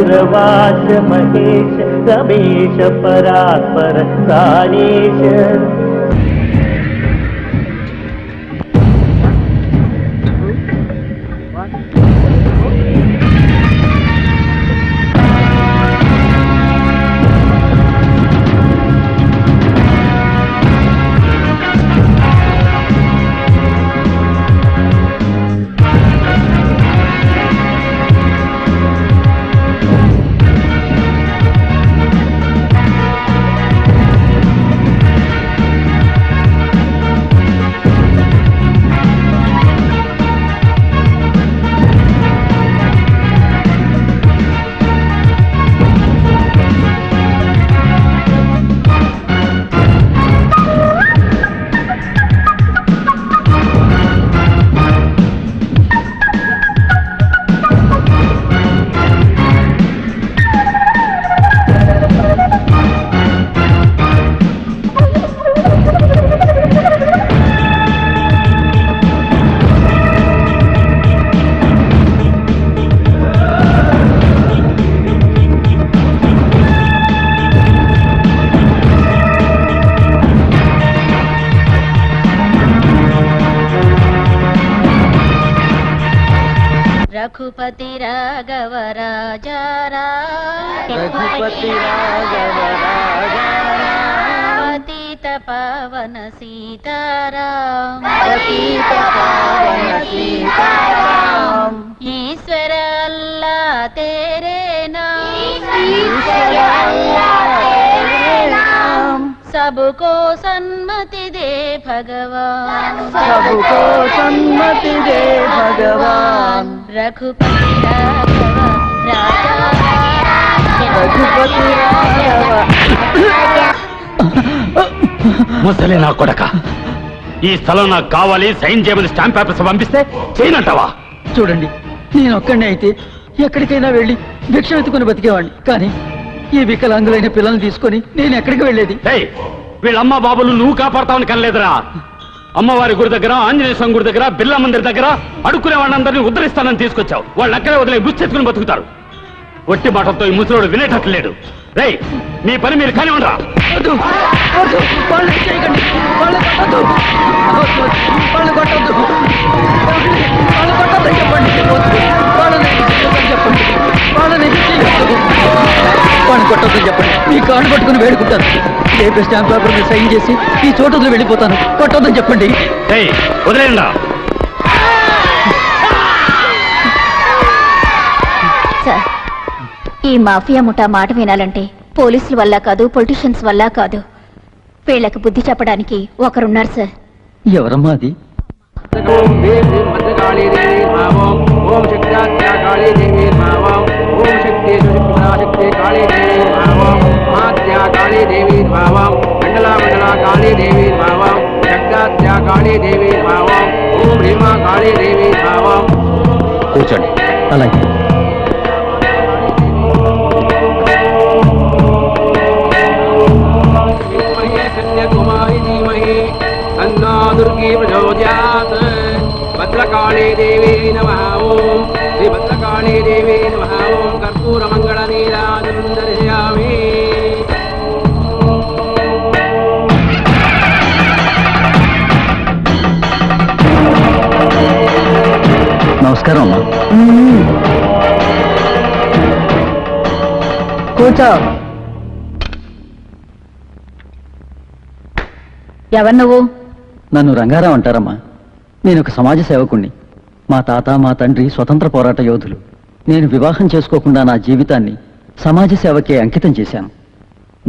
दूरवास महेश रमेश परात्पर प्राणेश रघुपति राघव राजा रघुपति राघव राजा पतित पावन सीताराम पतित पावन सीताराम ईश्वर अल्लाह तेरे नाम ईश्वर अल्लाह तेरे नाम सबको सन्मति दे भगवान सबको सन्मति दे भगवान रघुपति राघव राजा रघुपति राघव ముసలి నా కొడక ఈ స్థలం నాకు కావాలి సైన్ చేయమని స్టాంప్ పేపర్స్ పంపిస్తే చేయనంటావా? చూడండి, నేను ఒక్కడే అయితే ఎక్కడికైనా వెళ్ళి భిక్ష ఎత్తుకుని బతికేవాడిని. కానీ ఈ వికలాంగులైన పిల్లల్ని తీసుకొని నేను ఎక్కడికి వెళ్ళేది? వీళ్ళమ్మ బాబులు నువ్వు కాపాడతావని కనలేదురా. అమ్మవారి గుడి దగ్గర, ఆంజనేయ స్వామి గుడి దగ్గర, బిర్లా మందిర్ దగ్గర అడుక్కునే వాళ్ళందరినీ ఉద్ధరిస్తానని తీసుకొచ్చావు. వాళ్ళు అక్కడే వదిలే గుచ్చెత్తుకుని బతుకుతారు. ఒట్టి మాటలతో ఈ ముసలోడు వినేటట్లేడు. రేయ్, మీ పని మీరు కానీ ఉండరా? కొట్టొద్దని చెప్పండి. మీ కాళ్ళు పట్టుకుని వేడుకుంటాను. రేపు స్టాంప్ పేపర్ మీద సైన్ చేసి ఈ చోటు వెళ్ళిపోతాను. కొట్టొద్దని చెప్పండి. వదిలేయండా. సార్, ఈ మాఫియా ముఠా మాట వినాలంటే పోలీసుల వల్ల కాదు, పొలిటీషియన్స్ వల్ల కాదు. వీళ్ళకి బుద్ధి చెప్పడానికి ఒకరున్నారు సార్. ఎవరమ్మా అది? కూర్చోండి. అలాగే. दुर्गे प्रचोदयात् भद्रकाली देवी नमः ओम श्री भद्रकाली देवी नमः ओम कर्पूरमङ्गलनीराजनं दर्शयामि నమస్కారం అమ్మా. కూర్చో. ఎవరు నువ్వు? నన్ను రంగారావు అంటారమ్మా. నేను ఒక సమాజ సేవకుణ్ణి. మా తాత, మా తండ్రి స్వతంత్ర పోరాట యోధులు. నేను వివాహం చేసుకోకుండా నా జీవితాన్ని సమాజ సేవకే అంకితం చేశాను.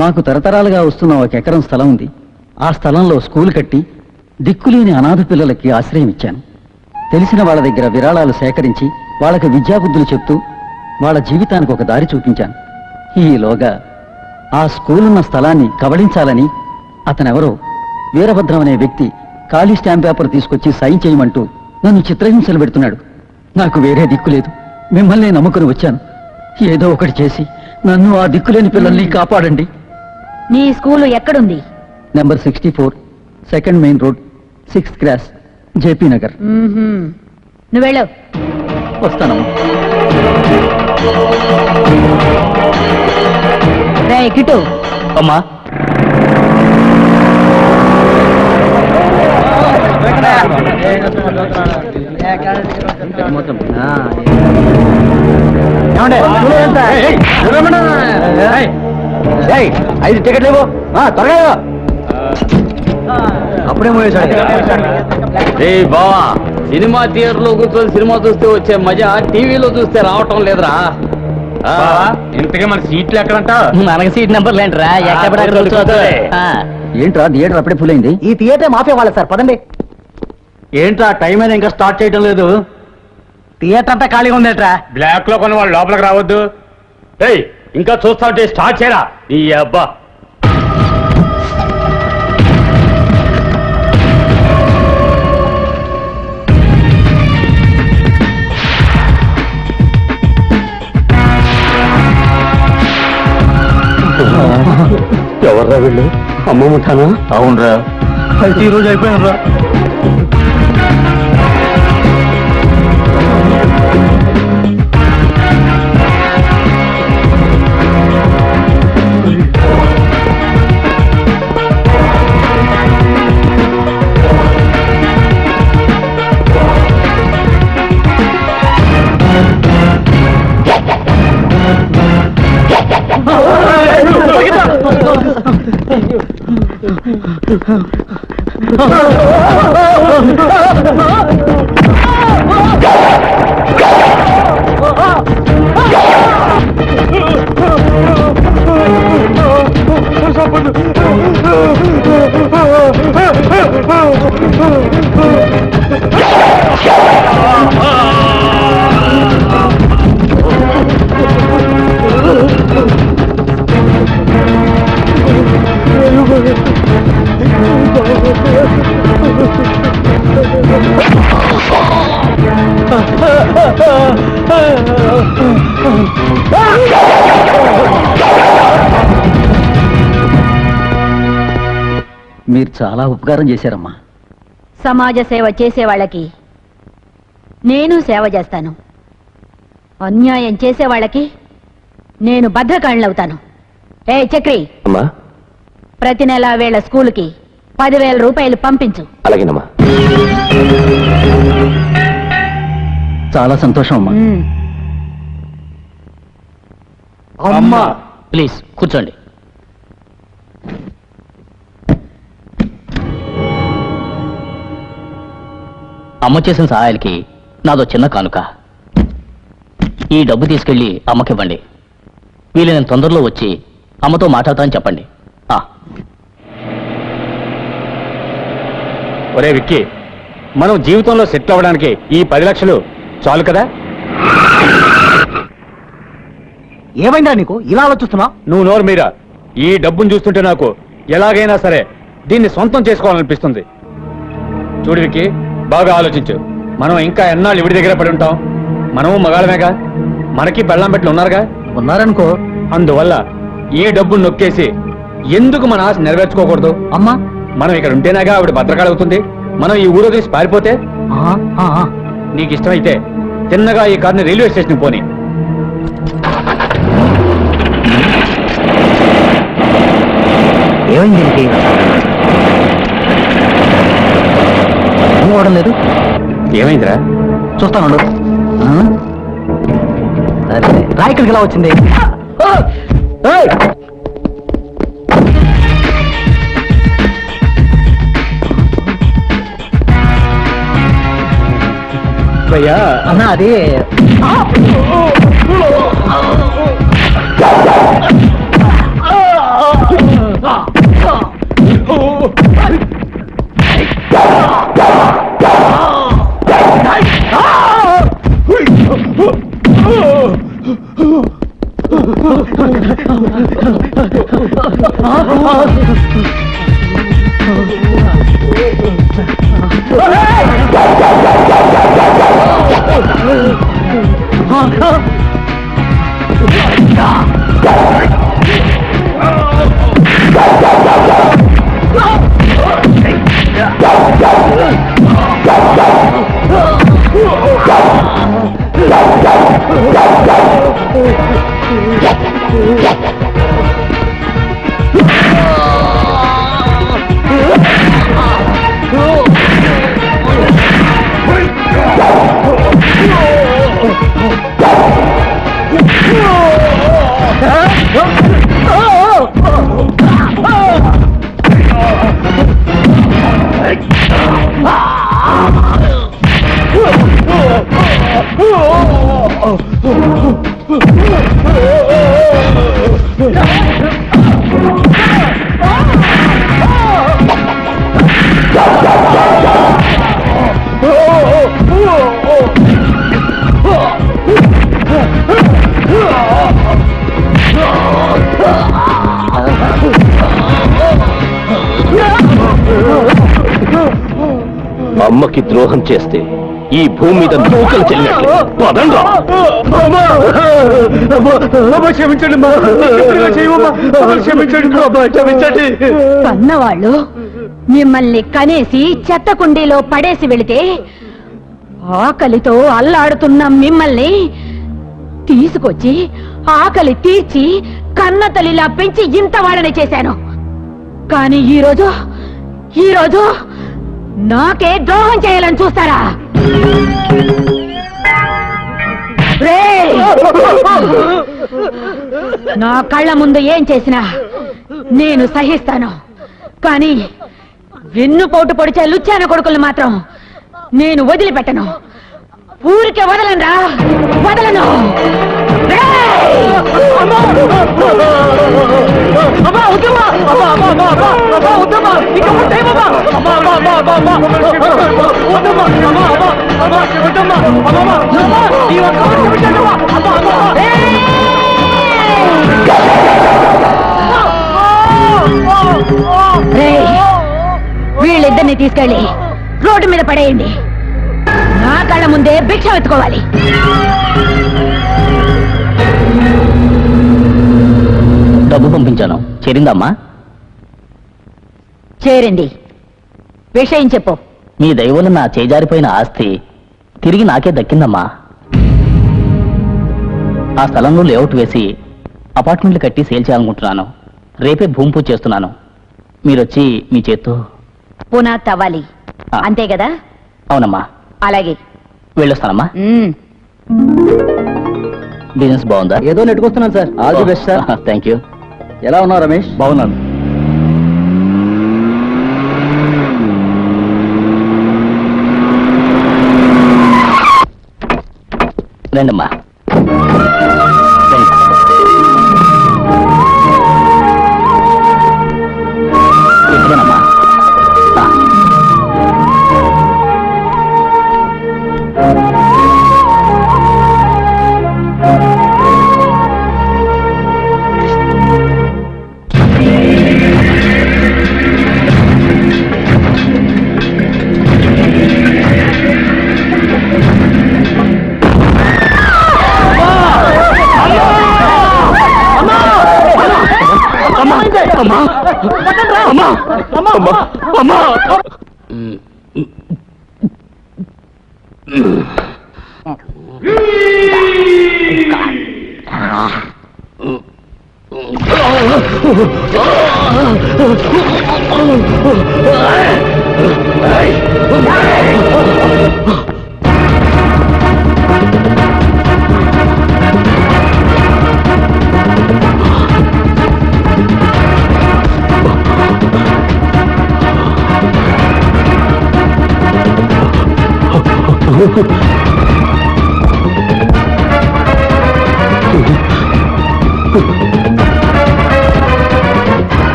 మాకు తరతరాలుగా వస్తున్న 1 ఎకరం స్థలం ఉంది. ఆ స్థలంలో స్కూల్ కట్టి దిక్కులేని అనాథ పిల్లలకి ఆశ్రయం ఇచ్చాను. తెలిసిన వాళ్ళ దగ్గర విరాళాలు సేకరించి వాళ్ళకి విద్యాబుద్ధులు చెప్తూ వాళ్ళ జీవితానికి ఒక దారి చూపించాను. ఈలోగా ఆ స్కూలున్న స్థలాన్ని కబళించాలని అతనెవరో వీరభద్రం అనే వ్యక్తి ఖాళీ స్టాంప్ పేపర్ తీసుకొచ్చి సైన్ చేయమంటూ నన్ను చిత్రహింసలు పెడుతున్నాడు. నాకు వేరే దిక్కు లేదు. మిమ్మల్ని నమ్ముకుని వచ్చాను. ఏదో ఒకటి చేసి నన్ను, ఆ దిక్కులేని పిల్లల్ని కాపాడండి. నీ స్కూలు ఎక్కడుంది? Number 64, 2nd main road, 6th cross, JP Nagar. నువ్వు వెళ్ళవు. వస్తానమ్మా. కిటు అమ్మా ఐదు టికెట్లు ఇవ్వు త్వరగా అప్పుడే బావా సినిమా థియేటర్ లో కూర్చొని సినిమా చూస్తే వచ్చే మజా టీవీలో చూస్తే రావటం లేదురా. ఇంతకీ మన సీట్లు ఎక్కడంట? మనకి సీట్ నెంబర్ లేంట్రా ఏంట్రా థియేటర్ అప్పుడే ఫుల్ అయింది. ఈ థియేటర్ మాఫియా వాళ్ళ సార్ పదండి. ఏంట్రా టైం అయినా ఇంకా స్టార్ట్ చేయడం లేదు. థియేటర్ అంతా ఖాళీగా ఉందేట్రా. బ్లాక్ లో కొన్ని వాళ్ళు లోపలికి రావద్దు. ఏయ్ ఇంకా చూస్తా ఉంటే స్టార్ట్ చేయరా నీ అబ్బా. ఎవర్రా వీళ్ళు? అమ్మ ఉంటానా? అవునరా అయితే ఈ రోజు అయిపోయాను రా. మీరు చాలా ఉపకారం చేశారమ్మా. సమాజ సేవ చేసే వాళ్ళకి నేను సేవ చేస్తాను. అన్యాయం చేసే వాళ్ళకి నేను భద్రకాళ్ళవుతాను. ఏ చక్రి, అమ్మా ప్రతి నెల వీళ్ళ స్కూల్కి 10,000 రూపాయలు పంపించు. అలాగేనమ్మా. చాలా సంతోషం అమ్మా. అమ్మా ప్లీజ్ కూర్చోండి. అమ్మ చేసిన సహాయాలకి నాదో చిన్న కానుక. ఈ డబ్బు తీసుకెళ్లి అమ్మకివ్వండి. వీలైనంత తొందరలో వచ్చి అమ్మతో మాట్లాడతానని చెప్పండి. ఒరే విక్కీ, మనం జీవితంలో సెటిల్ అవ్వడానికి ఈ 10 లక్షలు చాలు కదా? ఏమైందా నీకు ఇలా ఆలోచిస్తున్నా? నువ్వు నోరు మీరా. ఈ డబ్బును చూస్తుంటే నాకు ఎలాగైనా సరే దీన్ని సొంతం చేసుకోవాలనిపిస్తుంది. చూడు విక్కీ, బాగా ఆలోచించు. మనం ఇంకా ఎన్నాళ్ళు ఇవిడి దగ్గర పడి ఉంటాం? మనము మగాళ్ళమేగా, మనకి బెల్లం పెట్లు ఉన్నారుగా. ఉన్నారనుకో. అందువల్ల ఈ డబ్బును నొక్కేసి ఎందుకు మన ఆశ నెరవేర్చుకోకూడదు? అమ్మా మనం ఇక్కడ ఉంటేనాగా ఆవిడ భద్రకాళి అవుతుంది. మనం ఈ ఊరు తీసి పారిపోతే నీకు ఇష్టమైతే తిన్నగా ఈ కార్ని రైల్వే స్టేషన్ పోని. ఏమైంది దీనికి? లేదు. ఏమైందిరా? చూస్తాను. రాయికలకి ఎలా వచ్చింది? భయ్యా అన్నా అది అమ్మకి ద్రోహం చేస్తే ఈ భూమి మీద నూకలు చెల్లినట్లు పదంగా. కన్నవాళ్ళు మిమ్మల్ని కనేసి చెత్త కుండీలో పడేసి వెళితే ఆకలితో అల్లాడుతున్న మిమ్మల్ని తీసుకొచ్చి ఆకలి తీర్చి కన్న తల్లిలా పెంచి ఇంత వాళ్ళని చేశాను. కానీ ఈరోజు నాకే ద్రోహం చేయాలని చూస్తారా? రేయ్! నా కళ్ళ ముందు ఏం చేసినా నేను సహిస్తాను, కానీ వెన్నుపోటు పొడిచే లుచ్చాన కొడుకులు మాత్రం నేను వదిలిపెట్టను. ఊరికే వదలనురా, వదలను. వీళ్ళిద్దరిని తీసుకెళ్ళి రోడ్డు మీద పడేయండి. నా కళ్ళ ముందే భిక్ష ఎత్తుకోవాలి. డబ్బు పంపించాను, చేరిందమ్మా? చేరింది. విషయం చెప్పు. మీ దైవంలో నా చేజారిపోయిన ఆస్తి తిరిగి నాకే దక్కిందమ్మా. ఆ స్థలంలో లేఅవుట్ వేసి అపార్ట్మెంట్లు కట్టి సేల్ చేయాలనుకుంటున్నాను. రేపే భూమి పూజ చేస్తున్నాను. మీరొచ్చి మీ చేత్తో పునాద్ తవ్వాలి, అంతే కదా? అవునమ్మా. అలాగే వెళ్ళొస్తానమ్మా. బిజినెస్ బాగుందా? ఏదో నెట్టుకొస్తున్నాను sir. All the best sir. Thank you. ఎలా ఉన్నావు రమేష్? బాగున్నాను. రండమ్మా. ఇక్కడేనమ్మా.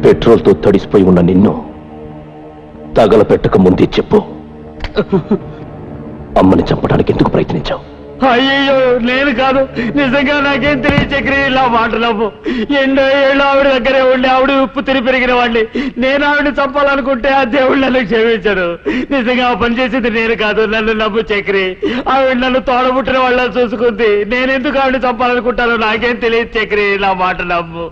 పెట్రోల్తో తడిసిపోయి ఉన్న నిన్ను తగలపెట్టక ముందే చెప్పు, అమ్మని చంపడానికి ఎందుకు ప్రయత్నించావు? అయ్యో, నేను కాదు. నిజంగా నాకేం తెలియ చక్రి, ఇలా మాటలవ్వు. ఎన్నో ఏళ్ళు ఆవిడ దగ్గరే ఉండి ఆవిడ ఉప్పు తిని పెరిగిన వాడిని. నేను ఆవిడని చంపాలనుకుంటే ఆ దేవుడు నన్ను క్షమించాడు. నిజంగా ఆ పని చేసింది నేను కాదు, నన్ను నమ్ము చక్రి. ఆవిడ నన్ను తోడబుట్టిన వాళ్ళ చూసుకుంది. నేనెందుకు ఆవిడని చంపాలనుకుంటానో నాకేం తెలియదు చక్రి, ఇలా మాట నమ్ము.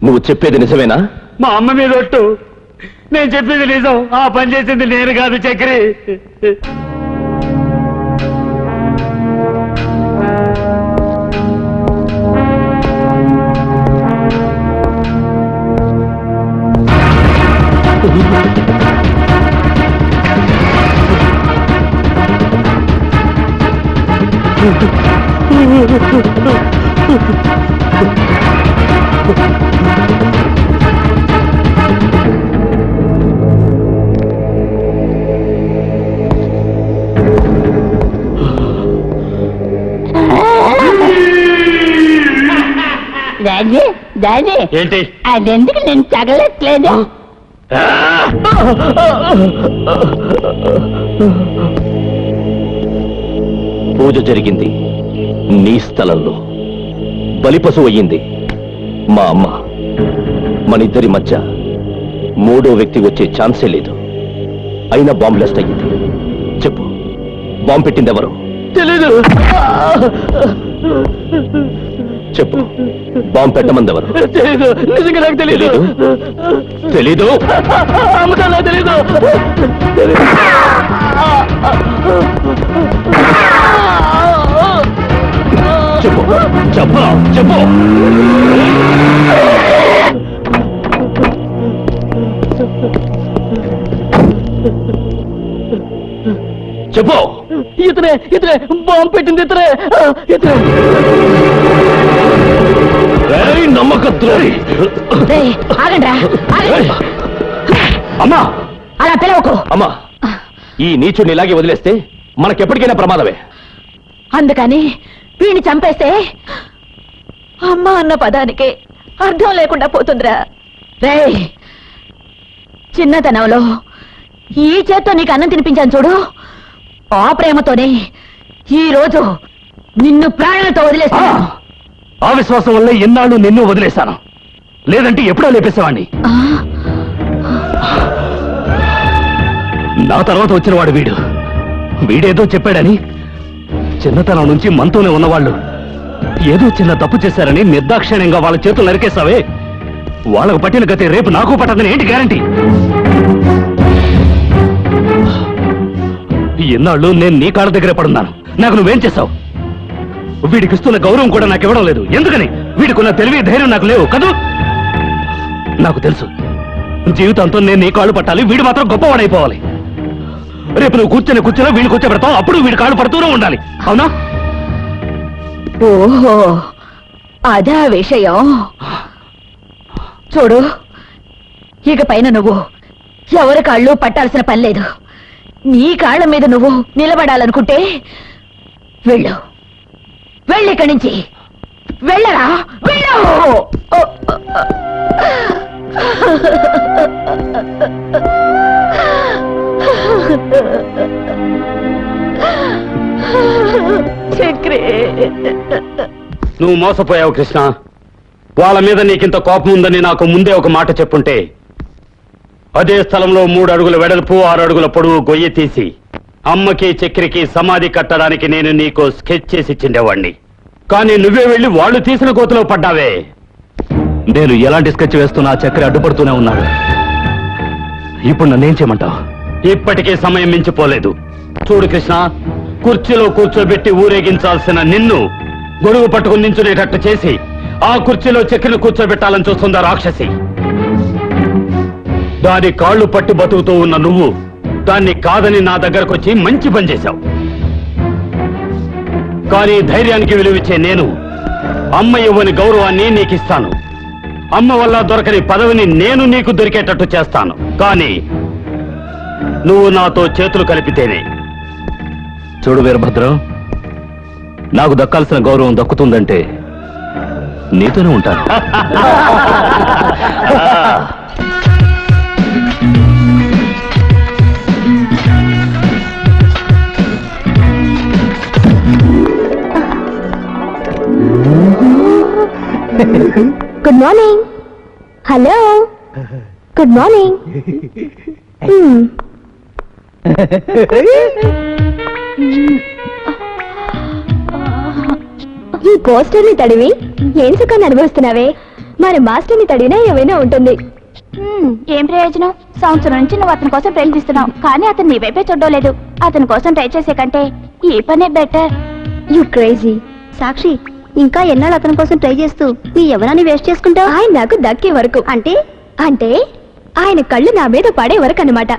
నువ్వు చెప్పేది నిజమేనా? మా అమ్మ మీద ఒట్టు. నేను చెప్పింది నిజం. ఆ పని చేసింది నేను కాదు చక్రి. డాడీ డాడీ ఏంటి? అదెందుకు నేను తగలట్లేదు? పూజ జరిగింది నీ స్థలంలో, బలిపశువు అయ్యింది మా అమ్మ. మనిద్దరి మధ్య మూడో వ్యక్తి వచ్చే ఛాన్సే లేదు. అయినా బాంబు బ్లాస్ట్ అయ్యింది. చెప్పు, బాంబు పెట్టింది ఎవరు? తెలీదు. చెప్పు, బాంబు పెట్టమంది ఎవరు? తెలీదు, నిజంగా నాకు తెలీదు. తెలీదు? అమ్మకాల తెలీదు. చెప్పు చెప్పు చెప్పు. చెప్పు. ఇతనే ఇతనే బాంబు పెట్టింది, ఇతనే ఇతనే. నమ్మకద్రోహి. ఆగండ్రా, అమ్మా అలా పిలవకు. అమ్మా, ఈ నీచుని ఇలాగే వదిలేస్తే మనకెప్పటికైనా ప్రమాదమే. అందుకని వీడిని చంపేస్తే అమ్మ అన్న పదానికి అర్థం లేకుండా పోతుందిరా. రే, చిన్నతనంలో ఈ చేత్తో నీకు అన్నం తినిపించాను చూడు, ఆ ప్రేమతోనే ఈ రోజు నిన్ను ప్రాణాలతో వదిలేస్తా. ఆ విశ్వాసం వల్ల ఎన్నాళ్ళు నిన్ను వదిలేశాను, లేదంటే ఎప్పుడో లేపేసేవాణ్ణి. నా తర్వాత వచ్చిన వాడు వీడేదో చెప్పాడని చిన్నతనం నుంచి మనతోనే ఉన్నవాళ్ళు ఏదో చిన్న తప్పు చేశారని నిర్దాక్షిణ్యంగా వాళ్ళ చేతులు నరికేస్తావే, వాళ్ళకు పట్టిన గతి రేపు నాకు పట్టదని ఏంటి గ్యారంటీ? ఎన్నాళ్ళు నేను నీ కాళ్ళ దగ్గరే పడున్నాను, నాకు నువ్వేం చేశావు? వీడికి ఇస్తున్న గౌరవం కూడా నాకు ఇవ్వడం లేదు. ఎందుకని? వీడికున్న తెలివి ధైర్యం నాకు లేవు కదూ. నాకు తెలుసు, జీవితంతో నేను నీ కాళ్ళు పట్టాలి, వీడు మాత్రం గొప్పవాడైపోవాలి. రేపు నువ్వు కూర్చొని వీడిని కూర్చోబెడతావు, అప్పుడు వీడి కాళ్ళు పడుతూనే ఉండాలి. అవునా? ఓహో, అదా విషయం. చూడు, ఇక పైన నువ్వు ఎవరి కాళ్ళు పట్టాల్సిన పని లేదు. నీ కాళ్ళ మీద నువ్వు నిలబడాలనుకుంటే వెళ్ళు, వెళ్ళి ఇక్కడి నుంచి వెళ్ళరా, వెళ్ళు. చక్రే, నువ్వు మోసపోయావు కృష్ణ. వాళ్ళ మీద నీకింత కోపం ఉందని నాకు ముందే ఒక మాట చెప్పుంటే అదే స్థలంలో 3 అడుగుల వెడల్పు 6 అడుగుల పొడవు గొయ్యి తీసి అమ్మకి చక్రికి సమాధి కట్టడానికి నేను నీకు స్కెచ్ చేసి ఇచ్చిండేవాణ్ణి. కానీ నువ్వే వెళ్ళి వాళ్ళు తీసిన కోతిలో పడ్డావే. నేను ఎలాంటి స్కెచ్ వేస్తున్నా చక్రి అడ్డుపడుతూనే ఉన్నాడు. ఇప్పుడు నన్నేం చేయమంటావు? ఇప్పటికే సమయం మించిపోలేదు. చూడు కృష్ణ, కుర్చీలో కూర్చోబెట్టి ఊరేగించాల్సిన నిన్ను గొడుగు పట్టుకుని నించునేటట్టు చేసి ఆ కుర్చీలో చక్రిని కూర్చోబెట్టాలని చూస్తుందా రాక్షసి. దాని కాళ్ళు పట్టి బతుకుతూ ఉన్న నువ్వు దాన్ని కాదని నా దగ్గరకు వచ్చి మంచి పని చేశావు. కానీ ధైర్యానికి విలువిచ్చే నేను అమ్మ ఇవ్వని గౌరవాన్ని నీకిస్తాను. అమ్మ వల్ల దొరకని పదవిని నేను నీకు దొరికేటట్టు చేస్తాను. కానీ నువ్వు నాతో చేతులు కలిపితేనే. చూడు వీరభద్రం, నాకు దక్కాల్సిన గౌరవం దక్కుతుందంటే నీతోనే ఉంటాను. Good morning. Hello, good morning. ఈ పోస్టర్ ని తడివి ఏం సుఖాన్ని అనుభవిస్తున్నావే? మరి మాస్టర్ ని తడివినా ఏమైనా ఉంటుంది. ఏం ప్రయోజనం? సంవత్సరం నుంచి నువ్వు అతని కోసం ప్రయత్నిస్తున్నావు, కానీ అతను నీ వైపే చూడడం లేదు. అతని కోసం ట్రై చేసే కంటే ఈ పనే బెటర్. You crazy. సాక్షి, ఇంకా ఎన్నాళ్ళు అతని కోసం ట్రై చేస్తూ నీ ఎవరాన్ని వేస్ట్ చేసుకుంటావు? ఆయన నాకు దక్కే వరకు. అంటే అంటే ఆయన కళ్ళు నా మీద పడే వరకు అన్నమాట.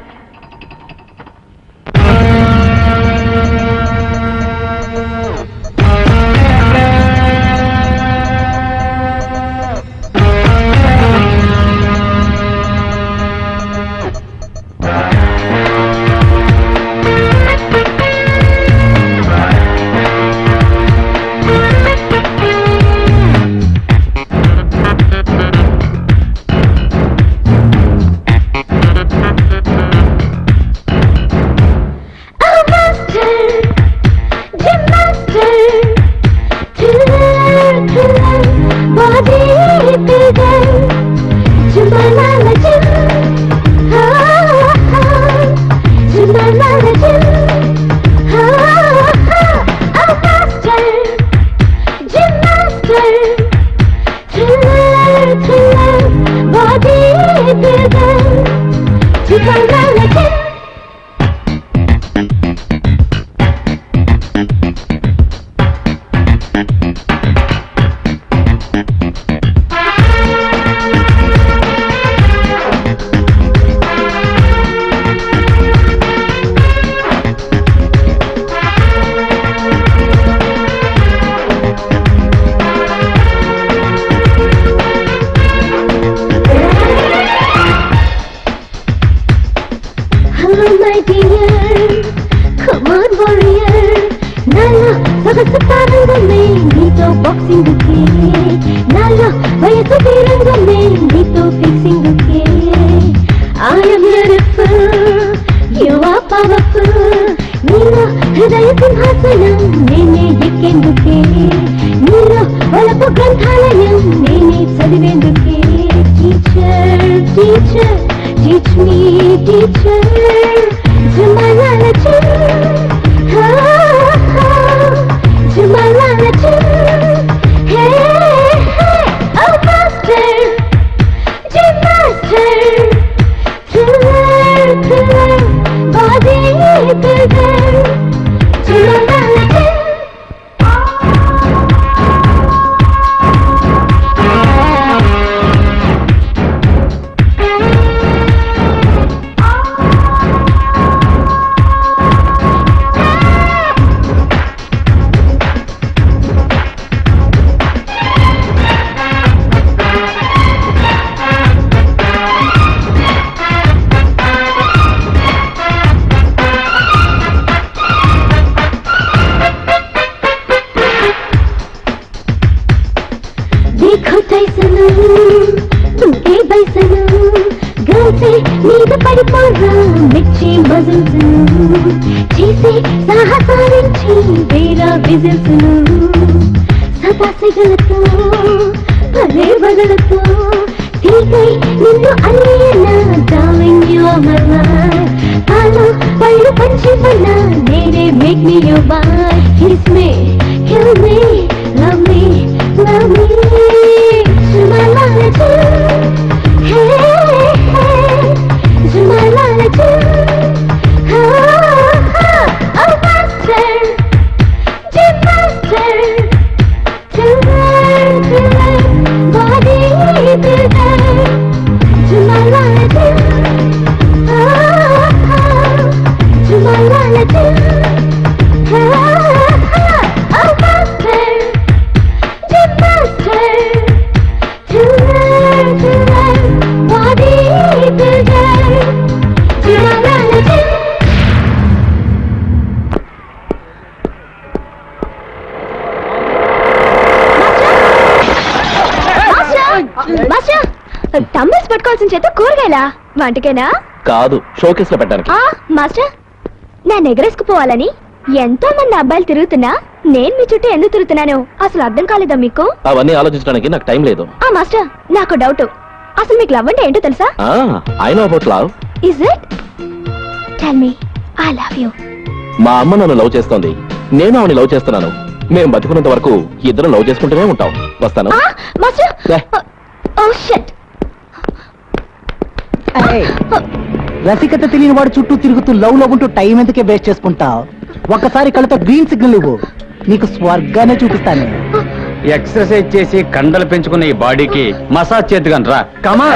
టంబల్స్ పట్టుకోవాల్సిన చేత కూరగాయలా వంటకేనా? కాదు, షోకేస్ లో పెట్టడానికి. మాస్టర్, నేను ఎగరేసుకుపోవాలని ఎంతో మంది అబ్బాయిలు తిరుగుతున్నా నేను మీ చుట్టూ ఎందుకు తిరుగుతున్నాను అసలు అర్థం కాలేదా మీకు? అవన్నీ ఆలోచించడానికి నాకు టైం లేదు. మాస్టర్, నాకు డౌట్. అసలు మీకు లవ్ అంటే ఏంటో తెలుసా? I know about love. Is it? Tell me I love you. మా అమ్మ నన్ను లవ్ చేస్తోంది, నేను ఆవిడ లవ్ చేస్తున్నాను. మేము బతుకున్నంత వరకు ఇద్దరు లవ్ చేసుకుంటూనే ఉంటాం. వస్తాను. Master, oh shit. రసికత తెలియని వాడు చుట్టూ తిరుగుతూ లవ్ లో ఉంటూ టైం ఎందుకే వేస్ట్ చేసుకుంటావు? ఒక్కసారి కళ్ళతో గ్రీన్ సిగ్నల్ ఇవ్వు, నీకు స్వర్గానే చూపిస్తాను. ఎక్సర్సైజ్ చేసి కండలు పెంచుకున్న ఈ బాడీకి మసాజ్ చేద్దుగాని రా. కమా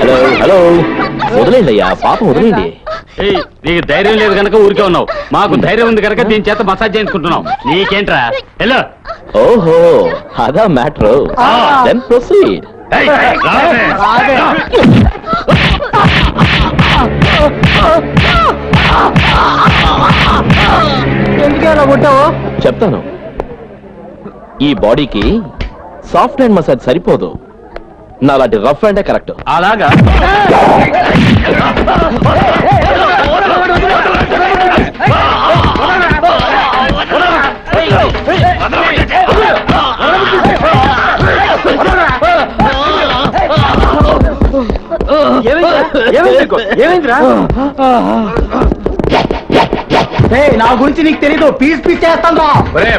హలో హలో, వదిలేండి అయ్యా, పాపం వదిలేండి. నీకు ధైర్యం లేదు కనుక ఊరికే ఉన్నావు, మాకు ధైర్యం ఉంది కనుక దీని చేత మసాజ్ చేయించుకుంటున్నావు. నీకేంట్రా? హలో. ఓహో, అదా మ్యాటర్. Then proceed. ఎందుకేలా కొట్టావు? చెప్తాను. ఈ బాడీకి సాఫ్ట్ హ్యాండ్ మసాజ్ సరిపోదు, నాలాంటి రఫ్ హ్యాండే కరెక్ట్. అలాగా? ఏమైందిరా? నా గురించి నీకు తెలీదు, పీస్ పీస్ చేస్తాను.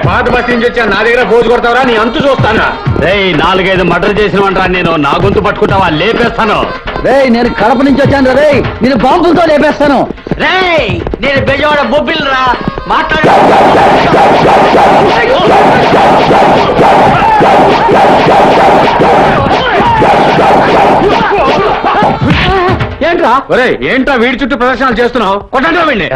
పాత బస్ నుంచి వచ్చా, నా దగ్గర పోజు కొడతావరా? నీ అంతు చూస్తానా? రేయ్, 4-5 మర్డర్ చేసినవంటరా నేను. నా గొంతు పట్టుకుంటావా? లేపేస్తాను. రేయ్, నేను కడప నుంచి వచ్చాను రేయ్, నేను బాంబులతో లేపేస్తాను. రేయ్, నేను బెజవాడ బొబ్బిల్ రా, మాట్లాడు. ఏంట్రా? ఒరేయ్, ఏంట్రా వీడి చుట్టూ ప్రదర్శనలు చేస్తున్నావు? కొట్టండి వీడిని.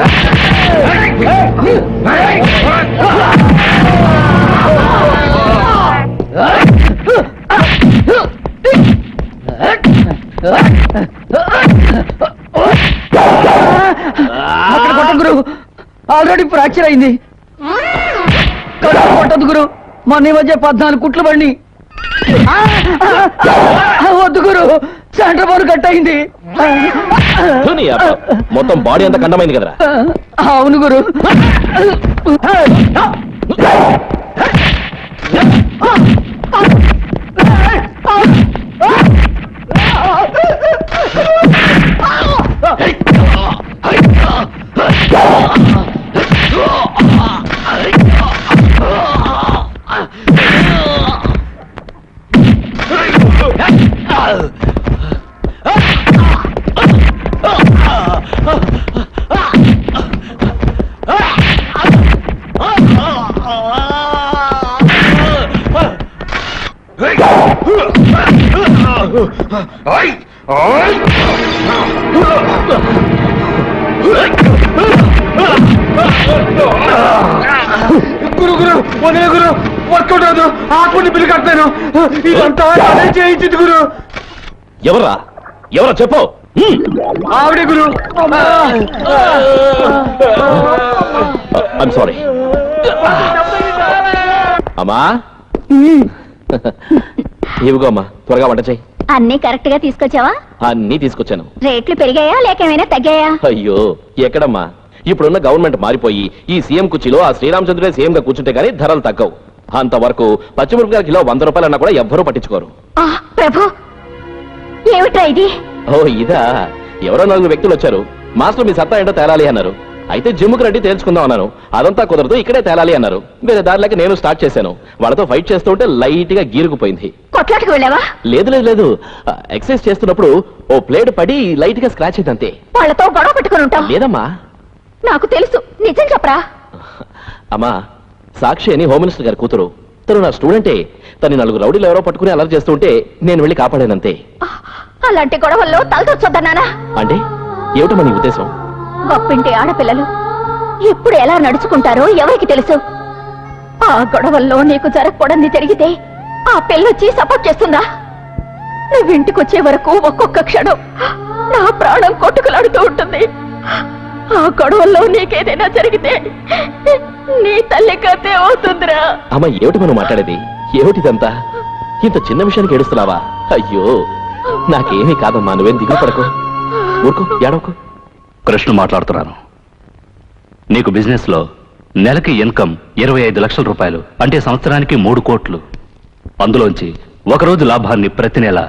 అక్కడ కొట్టదు గురు, ఆల్రెడీ ఫ్రాక్చర్ అయింది. కొట్టదు గురు, మొన్న ఈ మధ్య 14 కుట్లు పడి. వద్దు గురు, సెంటర్ బోర్ కట్ అయింది. మొత్తం బాడీ అంతా కండమైంది కదరా? అవును గురు. గురు గురు, వదిలే గురు, వర్కౌట్ అవదు. ఆత్మని పిల్లి కట్టాను, ఇదంతా అదే చేయించింది గురు. ఎవరా? ఎవరో చెప్పు. ఆవిడే గురు. I'm sorry. అమ్మా, ఇవిగో అమ్మా, త్వరగా వంట చెయ్యి. అన్నీ కరెక్ట్ గా తీసుకొచ్చావా? అన్నీ తీసుకొచ్చాను. రేట్లు పెరిగాయా లేక ఏమైనా తగ్గాయా? అయ్యో, ఎక్కడమ్మా, ఇప్పుడున్న గవర్నమెంట్ మారిపోయి ఈ సీఎం కుర్చీలో ఆ శ్రీరామచంద్రుడే సీఎం గా కూర్చుంటే గానీ ధరలు తగ్గవు. అంతవరకు పచ్చిమిరపకాయల కిలో 100 రూపాయలన్నా కూడా ఎవ్వరూ పట్టించుకోరు. ప్రభు, ఏమిట్రా ఇది? ఓ ఇదా, ఎవరో 4 వ్యక్తులు వచ్చారు. మాస్టర్ మీ సత్తా ఏంటో తేలాలి అన్నారు. అయితే జిమ్కి రండి తేల్చుకుందాం అన్నాను. అదంతా కుదరదు, ఇక్కడే తేలాలి అన్నారు. వేరే దారిలోకి నేను స్టార్ట్ చేశాను. వాళ్ళతో ఫైట్ చేస్తూ ఉంటే లైట్ గా గీరుకుపోయింది. కొట్లాటకు వెళ్ళావా? లేదు లేదు లేదు, ఎక్సర్సైజ్ చేస్తున్నప్పుడు ఓ ప్లేట్ పడి లైట్ గా స్క్రాచ్ అయింది అంతే. వాళ్ళతో గొడవ పెట్టుకుని ఉంటావు. లేదమ్మా, నాకు తెలుసు, నిజం చెప్పరా? అమ్మా, సాక్షి అని హోమ్ మినిస్టర్ గారి కూతురు. తను నా స్టూడెంటే. తను 4 రౌడీలు ఎవరో పట్టుకుని అలర్ట్ చేస్తుంటే నేను వెళ్ళి కాపాడానంతే. అలాంటి గొడవల్లో తలదొచ్చొద్దన్నానా? అంటే ఏమిటమ్మా నీ ఉద్దేశం? గొప్పింటి ఆడపిల్లలు ఎప్పుడు ఎలా నడుచుకుంటారో ఎవరికి తెలుసు? ఆ గొడవల్లో నీకు జరగకూడని జరిగితే ఆ పిల్లొచ్చి సపోర్ట్ చేస్తుందా? నువ్వు ఇంటికొచ్చే వరకు ఒక్కొక్క క్షణం నా ప్రాణం కొట్టుకులాడుతూ ఉంటుంది. ఆ గొడవల్లో నీకేదైనా జరిగితే నీ తల్లి కథే అవుతుందిరా. అమ్మ, ఏమిటి మనం మాట్లాడేది? ఏమిటిదంతా? ఇంత చిన్న విషయానికి ఏడుస్తున్నావా? అయ్యో, నాకేమీ కాదమ్మా, నువ్వేం దిగులు పడకు. ఊరుకో, ఏడవకు. కృష్ణ మాట్లాడుతున్నాను. నీకు బిజినెస్ లో నెలకి ఇన్కమ్ 25 లక్షల రూపాయలు, అంటే సంవత్సరానికి 3 కోట్లు. అందులోంచి ఒకరోజు లాభాన్ని ప్రతి నెల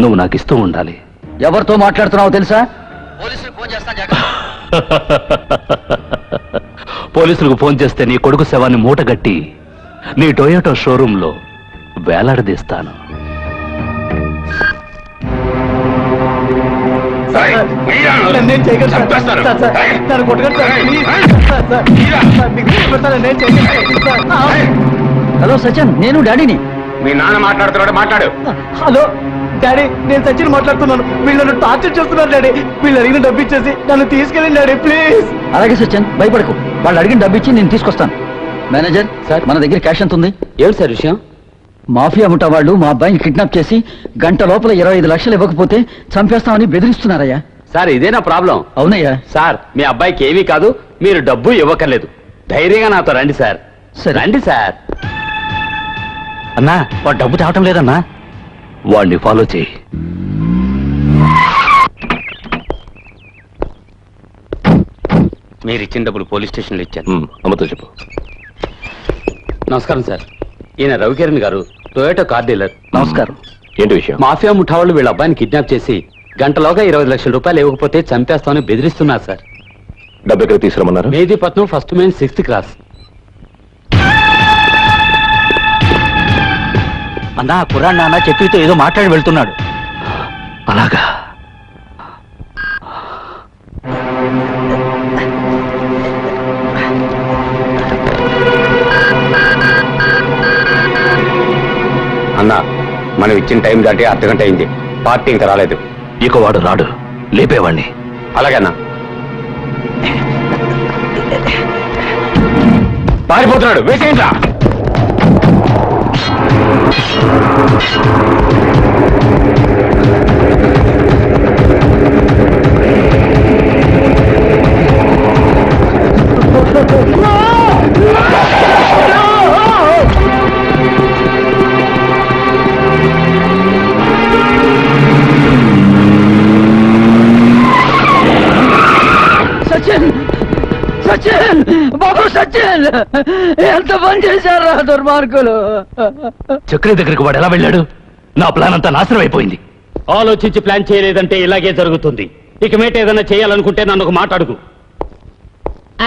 నువ్వు నాకు ఇస్తూ ఉండాలి. ఎవరితో మాట్లాడుతున్నావో తెలుసా? పోలీసులకు ఫోన్ చేస్తే నీ కొడుకు శవాన్ని మూటగట్టి నీ టొయోటో షోరూమ్ లో వేలాడదీస్తాను. నేను చేయగలను సార్. సార్, సార్, నన్ను కొట్టకండి sir. Please. Sir, sir, sir, మీకు దండం పెడతాను. నేను చేయగలను సార్. హలో సచిన్, నేను డాడీని. మీ నాన్న మాట్లాడుతున్నాడు, మాట్లాడు. హలో డాడీ, నేను సచిన్ మాట్లాడుతున్నాను. వీళ్ళు నన్ను టార్చర్ చేస్తున్నారు డాడీ. వీళ్ళు అడిగిన డబ్బు ఇచ్చేసి నన్ను తీసుకెళ్ళండి డాడీ, ప్లీజ్. అలాగే సచిన్, భయపడకు. వాళ్ళు అడిగిన డబ్బు ఇచ్చి నేను తీసుకొస్తాను. మేనేజర్ సార్, మన దగ్గర క్యాష్ ఎంత ఉంది? ఏమిటి సార్ విషయం? మాఫియా ముఠా వాళ్ళు మా అబ్బాయిని కిడ్నాప్ చేసి గంట లోపల 25 లక్షలు ఇవ్వకపోతే చంపేస్తామని బెదిరిస్తున్నారయ్యా. సార్ ఇదేనా ప్రాబ్లం? అవునయ్యా. సార్ మీ అబ్బాయికి ఏమీ కాదు, మీరు డబ్బు ఇవ్వక్కర్లేదు. ధైర్యంగా నాతో రండి సార్. సరే. రండి సార్. అన్నా వాడు డబ్బు తేవటం లేదన్నా. వాడిని ఫాలో చేయి. మీరు ఇచ్చిన డబ్బులు పోలీస్ స్టేషన్లో ఇచ్చాను. అమ్మతో చెప్పు. నమస్కారం సార్, ఈయన రవికిరణ్ గారు, టొయోటో కార్ డీలర్. నమస్కారం. ఏంటి విషయం? మాఫియా ముఠా వాళ్ళు వీళ్ళ అబ్బాయిని కిడ్నాప్ చేసి గంటలోగా 20 లక్షల రూపాయలు ఇవ్వకపోతే చంపేస్తామని బెదిరిస్తున్నారు సార్. డబ్బు ఎక్కడ తీసుకురమ్మన్నారు? Mehdipatnam first main 6th cross. అన్నా కుర్రాడు నాన్న చక్రితో ఏదో మాట్లాడి వెళ్తున్నాడు. అలాగా? అన్నా మనం ఇచ్చిన టైం దాటి అర్ధగంట అయింది, పార్టీ ఇంకా రాలేదు. ఇక వాడు రాడు, లేపేవాడిని. అలాగేనా? పారిపోతున్నాడు, వేసేయండి. సచిన్, సచిన్, బాబు సచిన్, ఎంత పని చేశారా దుర్మార్గులు. చక్రి దగ్గరికి వాడు ఎలా వెళ్ళాడు? నా ప్లాన్ అంతా నాశనం అయిపోయింది. ఆలోచించి ప్లాన్ చేయలేదంటే ఇలాగే జరుగుతుంది. ఇక మీట ఏదైనా చేయాలనుకుంటే నన్ను ఒక మాట్లాడుకు.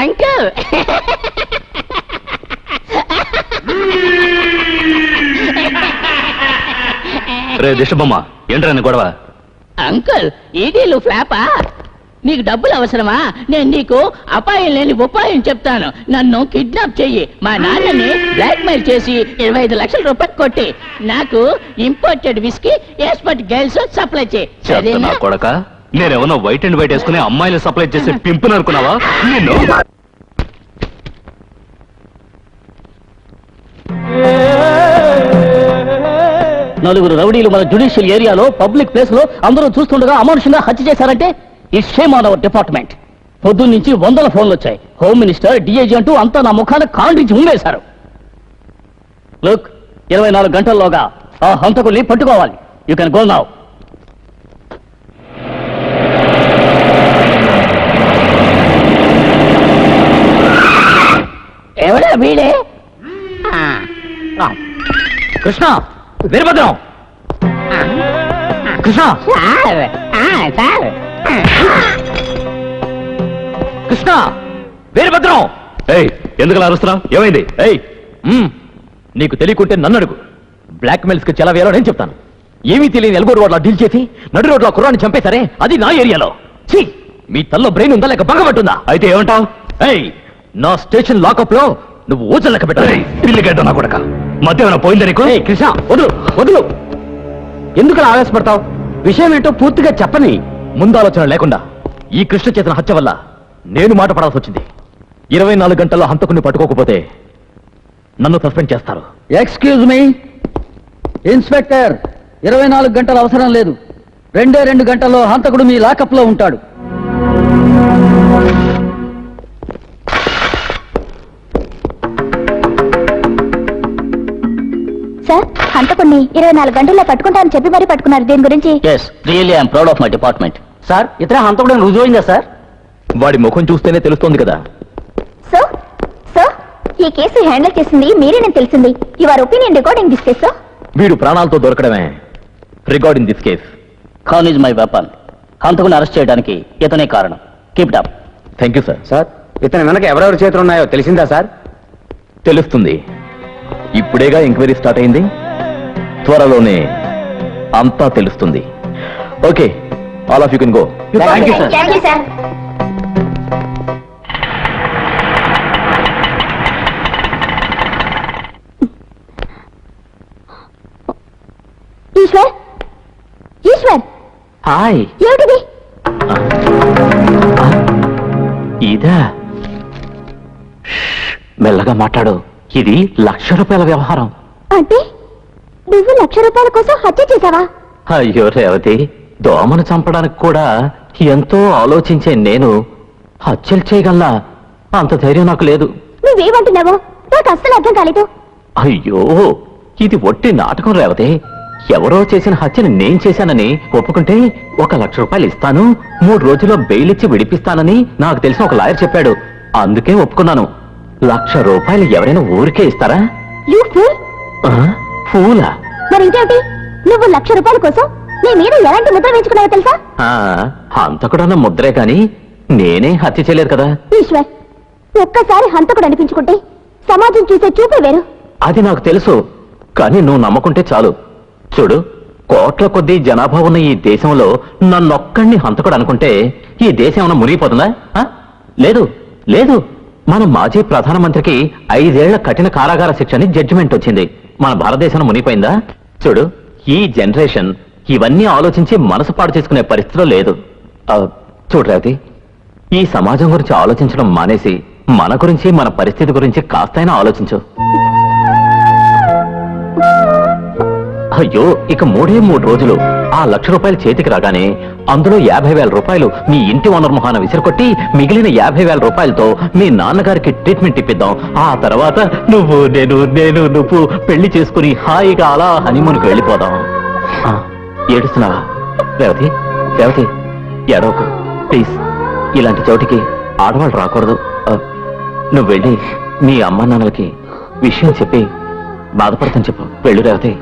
అంకుల్ రే దిష్టబొమ్మ, ఏంట్రా గొడవ? అంకుల్ ఈడీలు ఫ్లాపా? నీకు డబ్బులు అవసరమా? నేను నీకు అపాయం లేని ఉపాయం చెప్తాను. నన్ను కిడ్నాప్ చెయ్యి, మా నాన్నని బ్లాక్ మెయిల్ చేసి 25 లక్షల రూపాయలు కొట్టి నాకు imported whisky expert girls supply చేయి. నా కొడక, నేనేమన్నా వైట్ అండ్ వైట్ వేసుకుని అమ్మాయిలు సప్లై చేసే పింపుని అనుకున్నావా? నిన్ను నలుగురు రౌడీలు మన జ్యుడిషియల్ ఏరియాలో పబ్లిక్ ప్లేస్ లో అందరూ చూస్తుండగా అమానుషంగా హత్య చేశారంటే ఈ షేమ్ ఆన్ అవర్ డిపార్ట్మెంట్. పొద్దున్న నుంచి 100 ఫోన్లు వచ్చాయి. హోమ్ మినిస్టర్, డిఐజీ అంటూ అంతా నా ముఖాన్ని కాండ్రించి ఉమ్మేశారు. లుక్, 24 గంటల్లోగా ఆ హంతకుల్ని పట్టుకోవాలి. You can go now. ఎవడా వీడే? కృష్ణ, వీరభద్రం, కృష్ణ, సార్ కృష్ణ, వీరభద్రం. ఏయ్, ఎందుకు అలా అరుస్తున్నావు? ఏమైంది? ఏయ్, నీకు తెలియకుంటే నన్ను అడుగు. బ్లాక్ మెయిల్స్ కి చాలా వేయాలో నేను చెప్తాను. ఏమీ తెలియని ఎల్గో రోడ్లో డీల్ చేసి నడు రోడ్లో కుర్రాన్ని చంపేశారే, అది నా ఏరియాలో. ఛీ, మీ తల్లో బ్రెయిన్ ఉందా లేక బంగబట్టుందా? అయితే ఏమంటావు? ఏయ్, నా స్టేషన్ లాకప్ లో నువ్వు ఊచలు లెక్క పెట్టాలి. పిల్లిగడ్డ నా కొడక, మధ్య ఏమైనా పోయిందా నీకు? ఏయ్ కృష్ణ, వదులు వదులు. ఎందుకు అలా ఆవేశపడతావు? విషయం ఏంటో పూర్తిగా చెప్పని. ముందాలోచన లేకుండా ఈ కృష్ణ చేసిన హత్య వల్ల నేను మాట పడాల్సి వచ్చింది. 24 గంటల్లో హంతకుని పట్టుకోకపోతే నన్ను సస్పెండ్ చేస్తారు. ఎక్స్క్యూజ్ మీ ఇన్స్పెక్టర్, 24 గంటలు అవసరం లేదు. 2 గంటల్లో హంతకుడు మీ లాకప్ లో ఉంటాడు. సార్, హంతకుణ్ణి 24 గంటల్లో పట్టుకుంటారని చెప్పి మరీ పట్టుకున్నారు. దీని గురించి yes, really I'm proud of my department. Sir, ఇతర హంతకుడు రుజువైందా సార్? వాడి ముఖం చూస్తేనే తెలుస్తోంది కదా. సో ఈ కేసు హ్యాండిల్ చేసింది మీరేనని తెలిసింది. Your opinion recording this case. వీడు ప్రాణాలతో దొరకడమే recording this case. Khan is my weapon. హంతకుని అరెస్ట్ చేయడానికి ఇతనే కారణం. Keep it up. Thank you sir. Sir, ఇతని వెనక ఎవరెవరి చేతులు ఉన్నాయో తెలిసిందా సార్? తెలుస్తుంది. ఇప్పుడేగా ఎంక్వైరీ స్టార్ట్ అయింది. త్వరలోనే అంతా తెలుస్తుంది. Okay, all of you can go. Thank you sir. Thank you sir. Eshwar, Eshwar, hi. ఏమిటిది? ఇదా? మెల్లగా మాట్లాడు. ఇది ₹1,00,000 వ్యవహారం. అంటే నువ్వు ₹1,00,000 కోసం హత్య చేశావా? అయ్యో రేవతి, దోమను చంపడానికి కూడా ఎంతో ఆలోచించే నేను హత్యలు చేయగలనా? అంత ధైర్యం నాకు లేదు. నువ్వేమంటున్నావో నాకు అస్సలు అర్థం కాలేదు. అయ్యో, ఇది ఒట్టి నాటకం రేవతి. ఎవరో చేసిన హత్యని నేను చేశానని ఒప్పుకుంటే ₹1,00,000 ఇస్తాను, 3 రోజుల్లో బెయిల్ ఇచ్చి విడిపిస్తానని నాకు తెలిసిన ఒక లాయర్ చెప్పాడు. అందుకే ఒప్పుకున్నాను. ₹1,00,000 ఎవరైనా ఊరికే ఇస్తారా? You fool. ఫూలా? మరి ఇంకేమిటి? నువ్వు ₹1,00,000 కోసం నీ మీద ఎలాంటి ముద్ర వేయించుకున్నావో తెలుసా? హంతకుడన్న ముద్రే కాని నేనే హత్య చేయలేదు కదా. ఈశ్వర్, ఒక్కసారి హంతకుడు అనిపించుకుంటే సమాజం చూసే చూపే వేరు. అది నాకు తెలుసు, కానీ నువ్వు నమ్మకుంటే చాలు. చూడు, కోట్ల కొద్దీ జనాభా ఉన్న ఈ దేశంలో నన్నొక్కడిని హంతకుడు అనుకుంటే ఈ దేశం ఏమైనా మునిగిపోతుందా? లేదు లేదు. మన మాజీ ప్రధానమంత్రికి 5 ఏళ్ల కఠిన కారాగార శిక్ష అని జడ్జిమెంట్ వచ్చింది. మన భారతదేశం మునిగిపోయిందా? చూడు, ఈ జనరేషన్ ఇవన్నీ ఆలోచించి మనసు పాడు చేసుకునే పరిస్థితిలో లేదు. చూడు రేవతి, ఈ సమాజం గురించి ఆలోచించడం మానేసి మన గురించి, మన పరిస్థితి గురించి కాస్తైనా ఆలోచించు. అయ్యో, ఇక 3 రోజులు ఆ ₹1,00,000 చేతికి రాగానే అందులో ₹50,000 మీ ఇంటి ఓనర్ మొహాన విసిరికొట్టి మిగిలిన ₹50,000తో మీ నాన్నగారికి ట్రీట్మెంట్ ఇప్పిద్దాం. ఆ తర్వాత నువ్వు నువ్వు పెళ్లి చేసుకుని హాయిగా అలా హనీమూన్కి వెళ్ళిపోదాం. ఏడుస్తున్నావా రేవతి? రేవతి, ఏడవకు ప్లీజ్. ఇలాంటి చోటికి ఆడవాళ్ళు రాకూడదు. నువ్వు వెళ్ళి మీ అమ్మ నాన్నలకి విషయం చెప్పి బాధపడతాను చెప్పు. వెళ్ళు రేవతి.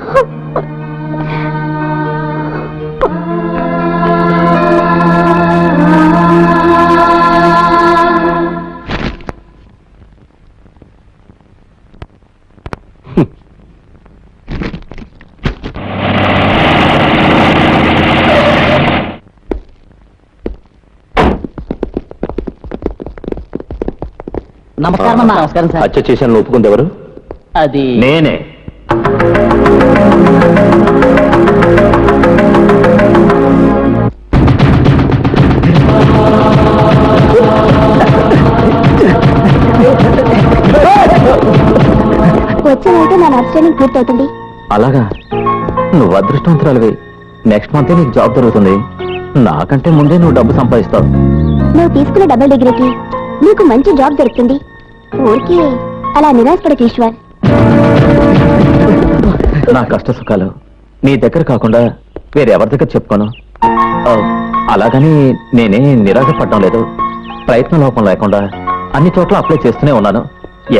నమస్కారం అమ్మా. నమస్కారం సార్. హత్య చేశాను ఒప్పుకుంది ఎవరు? అది నేనే. వచ్చే నెలతో నా నర్స్ ట్రైనింగ్ పూర్తవుతుంది. అలాగా? నువ్వు అదృష్టవంతురాలివి. నెక్స్ట్ మంత్ నీకు జాబ్ దొరుకుతుంది. నాకంటే ముందే నువ్వు డబ్బు సంపాదిస్తావు. నువ్వు తీసుకునే డబుల్ డిగ్రీకి నీకు మంచి జాబ్ దొరుకుతుంది. ఊరికి అలా నిరాశపడకు ఈశ్వర్. నా కష్ట సుఖాలు నీ దగ్గర కాకుండా వేరెవరి దగ్గర చెప్పుకోను. అలాగని నేనే నిరాశపడడం లేదు. ప్రయత్న లోపం లేకుండా అన్ని చోట్ల అప్లై చేస్తూనే ఉన్నాను.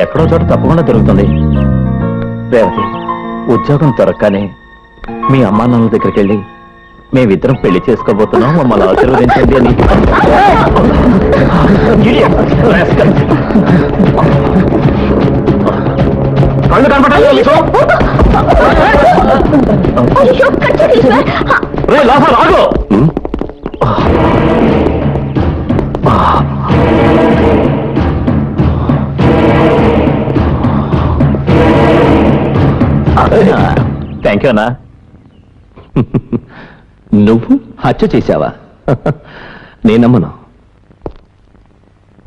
ఎక్కడో చోట తప్పకుండా దొరుకుతుంది. రేవతి, ఉద్యోగం దొరకగానే మీ అమ్మా నాన్నల దగ్గరికి వెళ్ళి మేమిద్దరం పెళ్లి చేసుకోబోతున్నాం, మమ్మల్ని ఆశీర్వదించండి అని. కళ్ళు కనపడాలి మీకు? అయ్యో, కట్టండి ఈశ్వర్. రే లాఫర్, ఆగు! థ్యాంక్ యూ అన్నా. నువ్వు హత్య చేశావా? నేనమ్మను.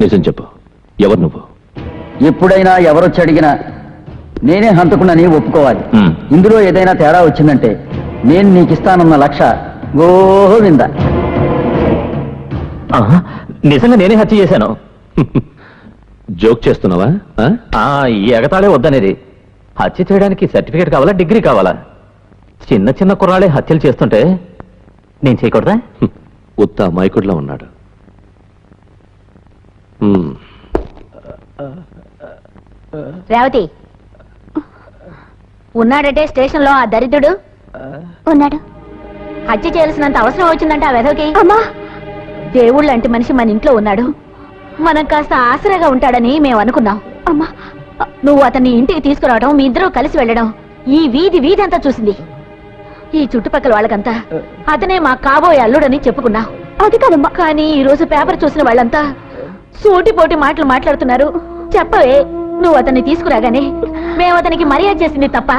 నిజం చెప్పు, ఎవరు నువ్వు? ఎప్పుడైనా ఎవరొచ్చి అడిగినా నేనే హంతకునని ఒప్పుకోవాలి. మ్. ఇందులో ఏదైనా తేడా వచ్చిందంటే నేను నీకు ఇస్తానన్న లక్ష గోవింద. నిజంగా నేనే హత్య చేశాను. జోక్ చేస్తున్నావా? ఈ ఎగతాళే వద్దనేది. హత్య చేయడానికి సర్టిఫికేట్ కావాలా, డిగ్రీ కావాలా? చిన్న చిన్న కుర్రాళ్ళే హత్యలు చేస్తుంటే నేను చేయకూడదా? ఉత్త మైకుడ్లా ఉన్నాడు. రేవతి, ఉన్నాడంటే స్టేషన్ లో ఆ దరిద్రుడు ఉన్నాడు. హత్య చేయాల్సినంత అవసరం వచ్చిందంటే ఆ వెధవకి. అమ్మా, దేవుళ్ళు లాంటి మనిషి మన ఇంట్లో ఉన్నాడు, మనం కాస్త ఆసరాగా ఉంటాడని మేము అనుకున్నాం. అమ్మా, నువ్వు అతన్ని ఇంటికి తీసుకురావడం, మీ ఇద్దరూ కలిసి వెళ్ళడం ఈ వీధి అంతా చూసింది. ఈ చుట్టుపక్కల వాళ్ళకంతా అతనే మా కాబోయే అల్లుడని చెప్పుకున్నావు. అది కాదమ్మా. కానీ ఈ రోజు పేపర్ చూసిన వాళ్ళంతా సూటిపోటి మాటలు మాట్లాడుతున్నారు. చెప్పవే, నువ్వు అతన్ని తీసుకురాగానే మేము అతనికి మర్యాద చేసింది తప్ప,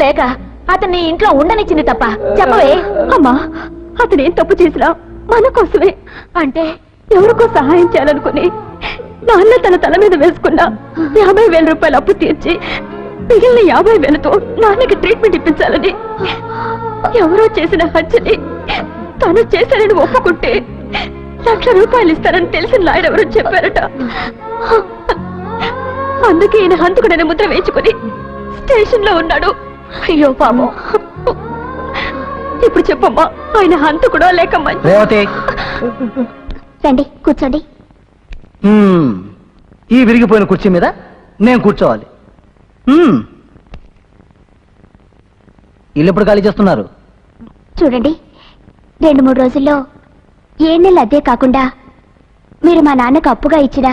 లేక అతన్ని ఇంట్లో ఉండనిచ్చింది తప్ప? చెప్పవే. అమ్మా, అతనేం తప్పు చేసినా మన కోసమే. అంటే ఎవరికో సహాయం చేయాలనుకుని నాన్న తన తల మీద వేసుకున్న 50,000 రూపాయలు అప్పు తీర్చి మిగిలిన 50,000తో నాన్నకి ట్రీట్మెంట్ ఇప్పించాలని, ఎవరో చేసిన హత్యని తను చేశానని ఒప్పుకుంటే 1,00,000 రూపాయలు ఇస్తారని తెలిసిన లాయర్ ఎవరో చెప్పారట. అందుకే ఈయన హంతకుడని ముద్ర వేయించుకుని స్టేషన్ లో ఉన్నాడు. అయ్యో పాపం. ఇప్పుడు చెప్పమ్మా, ఆయన హంతకుడో లేక మంచి? రేవతి, రండి కూర్చోండి. ఈ విరిగిపోయిన కుర్చీ మీద నేను కూర్చోవాలి. ఇల్లు ఎప్పుడు ఖాళీ చేస్తున్నారు? చూడండి, 2-3 రోజుల్లో 7 నెలలు అద్దే కాకుండా మీరు మా నాన్నకు అప్పుగా ఇచ్చిన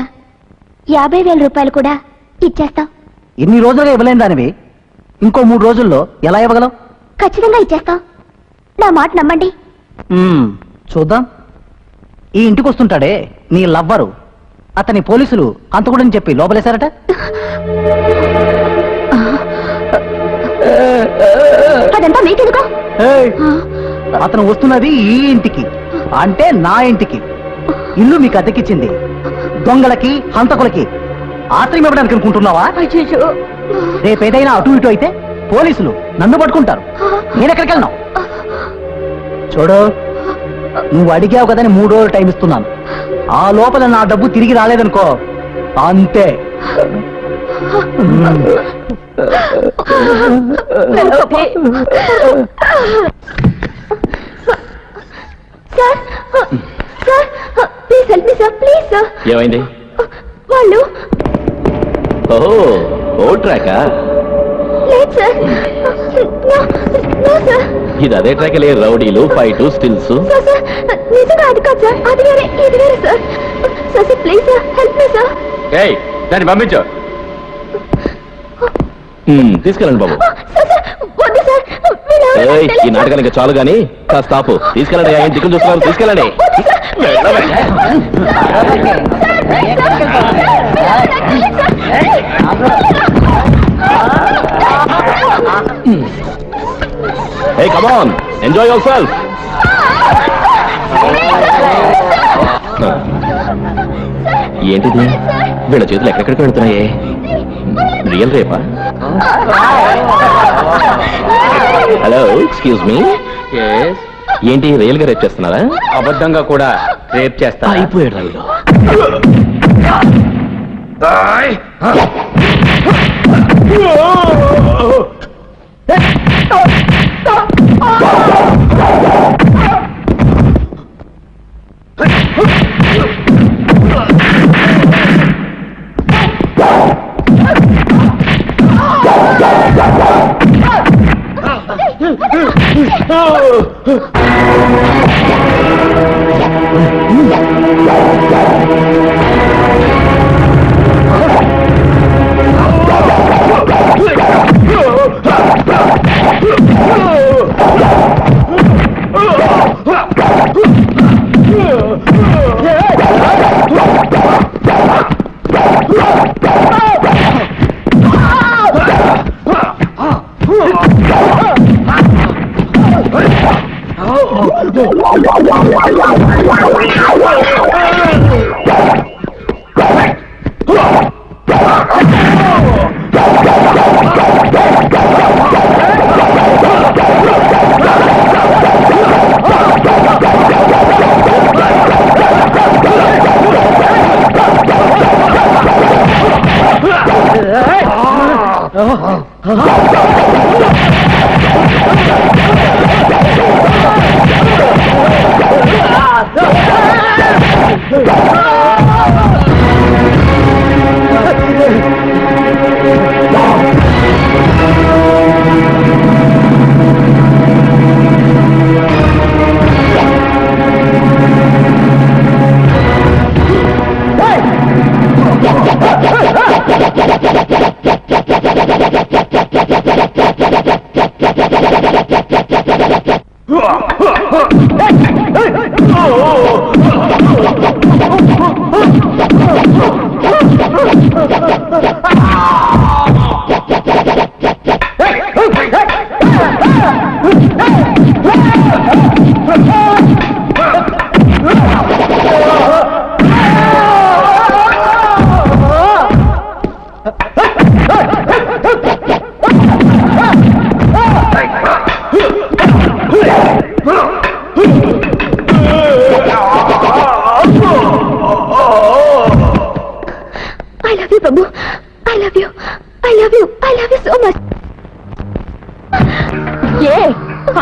50,000 రూపాయలు కూడా ఇచ్చేస్తాం. ఇన్ని రోజులుగా ఇవ్వలేని దానివి ఇంకో 3 రోజుల్లో ఎలా ఇవ్వగలం? ఖచ్చితంగా ఇచ్చేస్తాం. నా మాట నమ్మండి. చూద్దాం. ఈ ఇంటికి వస్తుంటాడే నీ లవ్వరు, అతని పోలీసులు అంతకుడని చెప్పి లోపలేశారట. అదంతా మీకెందుకో? అతను వస్తున్నది ఈ ఇంటికి, అంటే నా ఇంటికి. ఇల్లు మీకు అద్దెకిచ్చింది దొంగలకి, హంతకులకి ఆశ్రయం ఇవ్వడానికి అనుకుంటున్నావా? రేపేదైనా అటు ఇటు అయితే పోలీసులు నన్ను పట్టుకుంటారు. నేనెక్కడికి వెళ్ళను. చూడు, నువ్వు అడిగావు కదని 3 రోజులు టైం ఇస్తున్నాను. ఆ లోపల నా డబ్బు తిరిగి రాలేదనుకో, అంతే. Sir, sir, please help me sir, please sir. ఏమైంది? వాళ్ళు ఓహో, ఓ ట్రాకా? లేదు సార్. No sir. ఇది అదే ట్రాక్ లే, రౌడీలు, ఫైట్, స్టిల్స్. సార్, సార్, నిజంగా అది కాదు సార్, అది వేరే, ఇది వేరే sir. Sir, sir, please sir, help me sir. ఏయ్, దాన్ని పంపించు. తీసుకెళ్ళండి బాబు. సార్, సార్, వద్దు సార్, వీళ్ళెవరో నాకు ఏయ్, ఈ తెలియదు సార్. నాటకానికి చాలు గాని కాస్త ఆపు. తీసుకెళ్ళండి. ఆయన దిక్కులు చూస్తున్నారు, తీసుకెళ్ళండి. వద్దు సార్. వెళ్ళవే. Hey, come on, enjoy yourself. ఏంటిది? వీళ్ళ చేతులు ఎక్కడెక్కడికి వెళ్తున్నాయే? రియల్ రేపా? Hello, excuse me. ఏంటి, రియల్ గా రేప్ చేస్తున్నారా? అబద్ధంగా కూడా రేప్ చేస్తా. అయిపోయాడు రవిలో.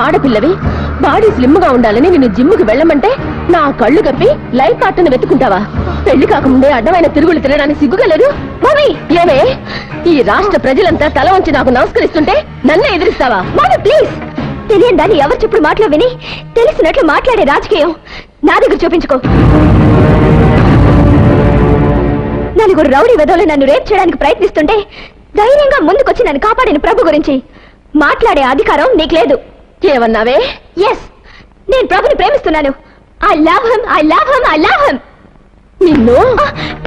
ఆడపిల్లవి బాడీ స్లిమ్ గా ఉండాలని నిన్ను జిమ్ముకి వెళ్ళమంటే నా కళ్ళు కప్పి లైఫ్ పార్ట్నర్ వెతుకుంటావా? పెళ్లి కాకముందే అడ్డమైన తిరుగులు తినడానికి సిగ్గుగా లేదు? మమ్మీ ఏమే, ఈ రాష్ట్ర ప్రజలంతా తల వంచి నాకు నమస్కరిస్తుంటే నన్నే ఎదిరిస్తావా? మమ్మీ ప్లీజ్, తెలియని దాన్ని ఎవరు చెప్పుడు మాటలు విని తెలిసినట్లు మాట్లాడే రాజకీయం నా దగ్గర చూపించుకో. నలుగురు రౌడీ వెధవలు నన్ను రేప్ చేయడానికి ప్రయత్నిస్తుంటే ధైర్యంగా ముందుకొచ్చి నన్ను కాపాడిన ప్రభు గురించి మాట్లాడే అధికారం నీకు లేదు. ఏమన్నావే? ఎస్, నేను ప్రభుని ప్రేమిస్తున్నాను. I love him, I love him, I love him. నిన్ను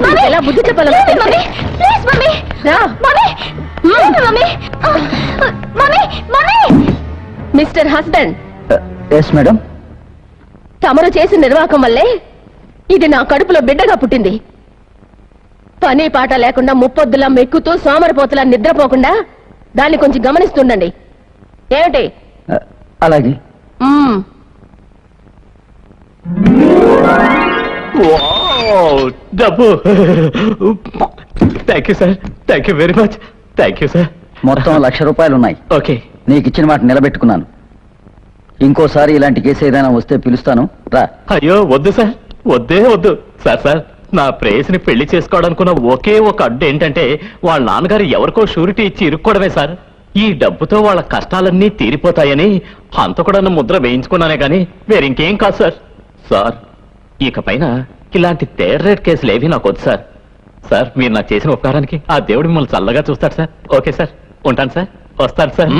మమ్మీ, ఎలా బుద్ధి చెప్పాలో మమ్మీ, ప్లీజ్ మమ్మీ, రా. Mummy, mummy, mummy, mummy. Mister husband, yes madam. తమరు చేసిన నిర్వాహకం వల్లే ఇది నా కడుపులో బిడ్డగా పుట్టింది. పని పాట లేకుండా ముప్పొద్దులా మెక్కుతూ సోమరిపోతులా నిద్రపోకుండా దాన్ని కొంచెం గమనిస్తుండండి. ఏమిటి? అలాగే. మ్మ్. డబ్బు. Thank you sir, thank you very much. Thank you sir. మొత్తం 1,00,000 రూపాయలు ఉన్నాయి. ఓకే. నీకు ఇచ్చిన మాట నిలబెట్టుకున్నాను. ఇంకోసారి ఇలాంటి కేసు ఏదైనా వస్తే పిలుస్తాను, రా. అయ్యో వద్దు సార్, వద్దే వద్దు సార్. సార్, నా ప్రేయసిని పెళ్లి చేసుకోవడానుకున్న ఒకే ఒక అడ్డు ఏంటంటే వాళ్ళ నాన్నగారు ఎవరికో షూరిటీ ఇచ్చి ఇరుక్కోవడమే సార్. ఈ డబ్బుతో వాళ్ళ కష్టాలన్నీ తీరిపోతాయని హంతకుడన్న ముద్ర వేయించుకున్నానే గాని వేరింకేం కాదు సార్. సార్, ఇక పైన ఇలాంటి థర్డ్ రేట్ కేసులు ఏవి నాకు వద్దు సార్. సార్, మీరు నాకు చేసిన ఉపకారానికి ఆ దేవుడు మిమ్మల్ని చల్లగా చూస్తాడు సార్. ఓకే సార్, ఉంటాను సార్, వస్తాను సార్.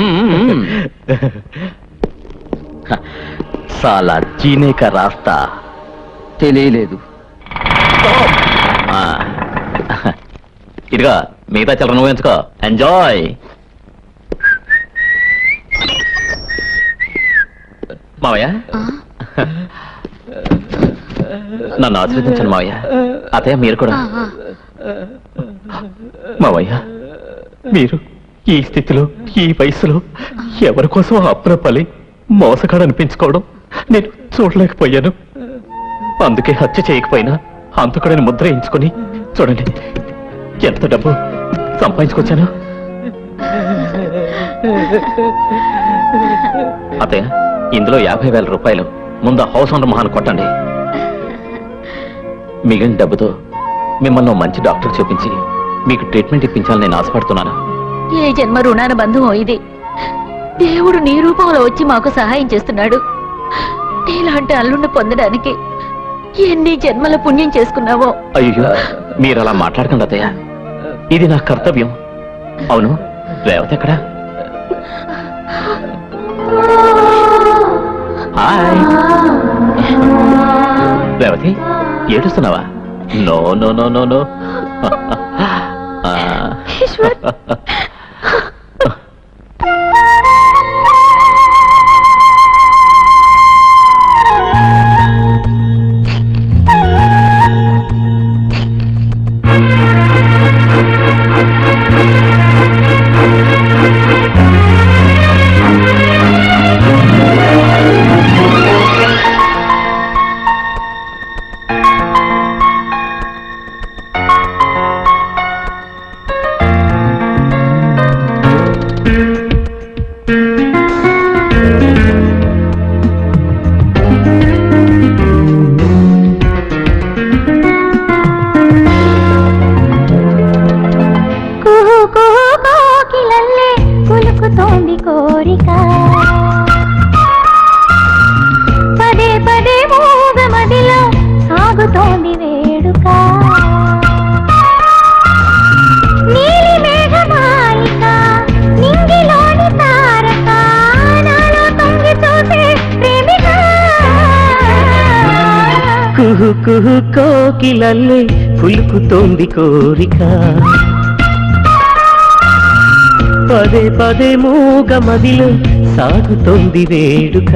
సాలా జీనే కా రాస్తా తెలియలేదు. ఇదిగా మిగతా చిల్లర నువ్వు ఎంచుకో. ఎంజాయ్. మావయ్య, నన్ను ఆశీర్వదించండి మావయ్య. అతయ్య మీరు కూడా. మావయ్య, మీరు ఈ స్థితిలో ఈ వయసులో ఎవరి కోసం అప్రపలి మోసగాడనిపించుకోవడం నేను చూడలేకపోయాను. అందుకే హత్య చేయకపోయినా హంతకుడిని ముద్ర వేయించుకొని చూడండి ఎంత డబ్బు సంపాదించుకొచ్చాను. అతయ్య, ఇందులో 50,000 రూపాయలు ముందు హౌస్ ఓనర్ మహాన్ కొట్టండి. మిగిలిన డబ్బుతో మిమ్మల్ని మంచి డాక్టర్ చూపించి మీకు ట్రీట్మెంట్ ఇప్పించాలని నేను ఆశపడుతున్నాను. ఏ జన్మ రుణాన బంధం ఇది. దేవుడు నీ రూపంలో వచ్చి మాకు సహాయం చేస్తున్నాడు. నీలాంటి అల్లుణ్ణి పొందడానికి ఎన్ని జన్మల పుణ్యం చేసుకున్నావో. అయ్యో, మీరు అలా మాట్లాడకండి అత్తయ్య, ఇది నా కర్తవ్యం. అవును, రేవతి ఎక్కడా? హాయ్ రేవతి, ఏడుస్తున్నావా? No no no no no. కుహు కోకిలల్లే పులుకుతోంది కోరిక, పదే పదే మూగ మదిలో సాగుతోంది వేడుక.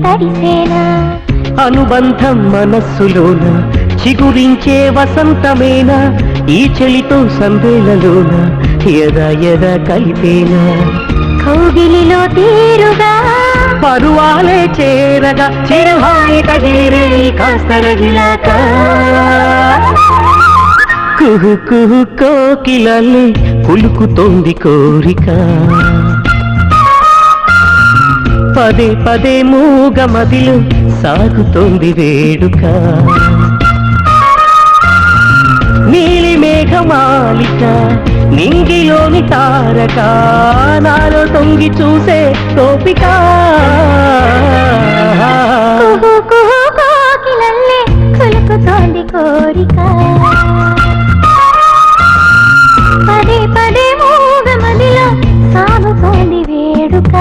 తడిసేనా అనుబంధం మనస్సులోన చిగురించే వసంతమేనా ఈ చలితో సందేలలోన ఎద ఎద కలిపేనా కౌగిలిలో తీరుగా పరువాలే చేరగా చిరహాయి తగిరే కాస్త రగిలాక కుహు కుహు కోకిలల్లే పులుకుతోంది కోరిక పదే పదే మూగ మదిలో సాగుతోంది వేడుక నీలి మేఘమాలిక నింగిలోని తారక నాలో తొంగి చూసే టోపిక కుహు కుహు కోకిలల్లే కులుకుతోంది కోరిక పదే పదే మూగ మదిలో సాగుతోంది వేడుక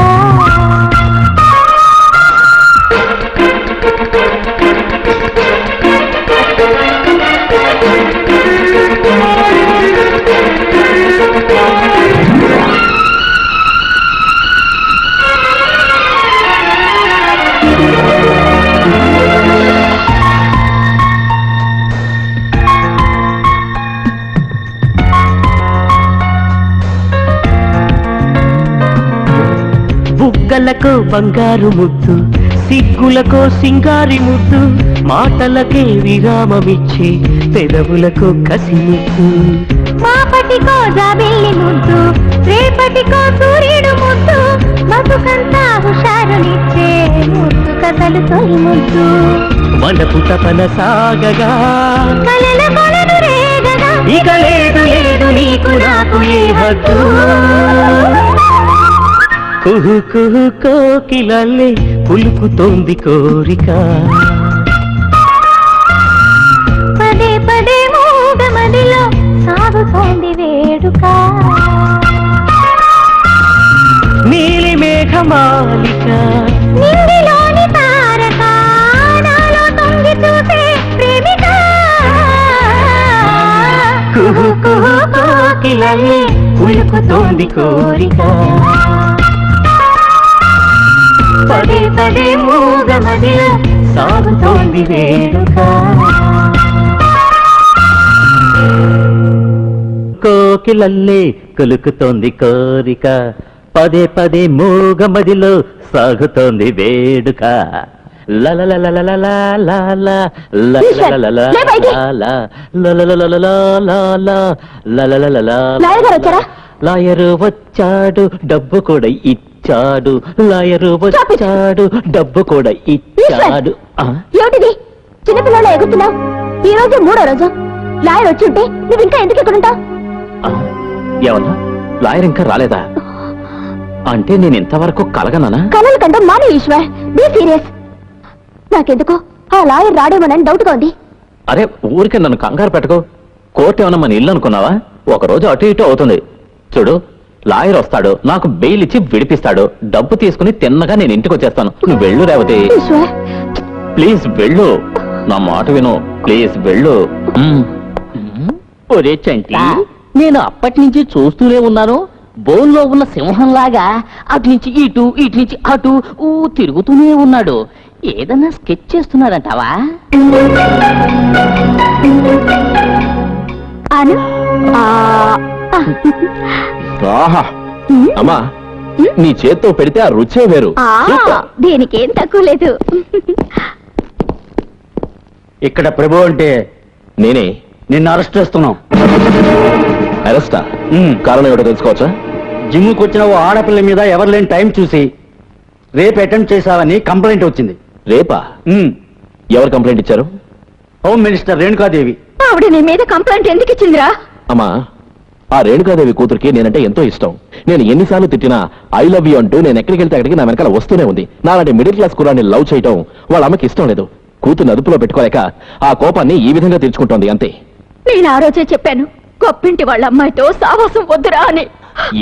బుగ్గలకు బంగారు ముద్దు సిగ్గులకు సింగారి ముద్దు మాటలకే విరామమిచ్చి పెదవులకు కసి ముద్దు మాపటికో జాబిల్లి ముద్దు రేపటికో సూర్యుడు ముద్దు బతుకంతా హుషారునిచ్చే ముద్దు కథలు తొలి ముద్దు మనపు తపన సాగగా కలల కొలను రేగగా ఇక లేదు లేదు నీకు నాకు ఏ హద్దు కుహు కుహు కోకిలల్లే పులుకుతోంది కోరిక పదే పదే మూగ మదిలో సాగుతోంది వేడుక నీలి మేఘమాలిక నింగిలోని తారక నాలో తొంగి చూసే ప్రేమిక కుహు కుహు కోకిలల్లే పులుకుతోంది కోరిక పదే పదే మూగ మదిలో సాగుతోంది వేడుక కోకిలల్లే కులుకుతోంది కోరిక పదే పదే మూగ మదిలో సాగుతోంది వేడుక లాయరు వచ్చాడు డబ్బు కూడా ఇచ్చాడు లాయరు వచ్చాడు డబ్బు కూడా ఇచ్చాడు ఏమిటిది చిన్నపిల్లలు ఎగుతున్నావు ఈ రోజు మూడో రోజు లాయర్ వచ్చి ఉంటే నువ్వు ఇంకా ఎందుకు ఎక్కడుంటావు ఏమన్నా లాయర్ ఇంకా రాలేదా అంటే నేను ఇంతవరకు కలగనా కలలు కంటే మానే ఈశ్వర్ బీ సీరియస్ నాకెందుకో ఆ లాయర్ రాడేమోనని డౌట్ గా ఉంది అరే ఊరికే నన్ను కంగారు పెట్టుకో కోర్టు ఏమన్నా మన ఇల్లు అనుకున్నావా ఒక రోజు అటు ఇటు అవుతుంది చూడు లాయర్ వస్తాడు నాకు బెయిల్ ఇచ్చి విడిపిస్తాడు డబ్బు తీసుకుని తిన్నగా నేను ఇంటికి వచ్చేస్తాను నువ్వు వెళ్ళు రేవతి ఈశ్వర్ ప్లీజ్ వెళ్ళు నా మాట విను ప్లీజ్ వెళ్ళు ఒరే చంటి నేను అప్పటి నుంచి చూస్తూనే ఉన్నాను బోన్లో ఉన్న సింహంలాగా అటు నుంచి ఇటు ఇటు నుంచి అటు తిరుగుతూనే ఉన్నాడు ఏదన్నా స్కెచ్ చేస్తున్నాడంటావా అను ఆహా అమ్మా నీ చేత్తో పెడితే ఆ రుచే వేరు సూపర్. దీనికేం తక్కువ లేదు ఇక్కడ ప్రభు అంటే నేనే నిన్ను అరెస్ట్ చేస్తున్నాం అరెస్టా కారణం ఏమిటో తెలుసుకోవచ్చా జిమ్కి వచ్చిన ఓ ఆడపిల్ల మీద ఎవరు లేని టైం చూసి రేపు అటెంప్ట్ చేశావని కంప్లైంట్ వచ్చింది రేపా ఎవరు కంప్లైంట్ ఇచ్చారు హోమ్ మినిస్టర్ రేణుకాదేవి ఆవిడ నీ మీద కంప్లైంట్ ఎందుకు ఇచ్చిందిరా అమ్మా ఆ రేణుకాదేవి కూతురికి నేనంటే ఎంతో ఇష్టం నేను ఎన్నిసార్లు తిట్టినా ఐ లవ్ యూ అంటూ నేను ఎక్కడికి వెళ్తే అక్కడికి నా వెనకాల వస్తూనే ఉంది నాలాంటి మిడిల్ క్లాస్ కురాన్ని లవ్ చేయటం వాళ్ళ అమ్మకి ఇష్టం లేదు కూతుర్ని అదుపులో పెట్టుకోలేక ఆ కోపాన్ని ఈ విధంగా తీర్చుకుంటోంది అంతే నేను ఆ రోజే చెప్పాను గొప్పింటి వాళ్ళ అమ్మాయితో సావాసం వద్దురా అని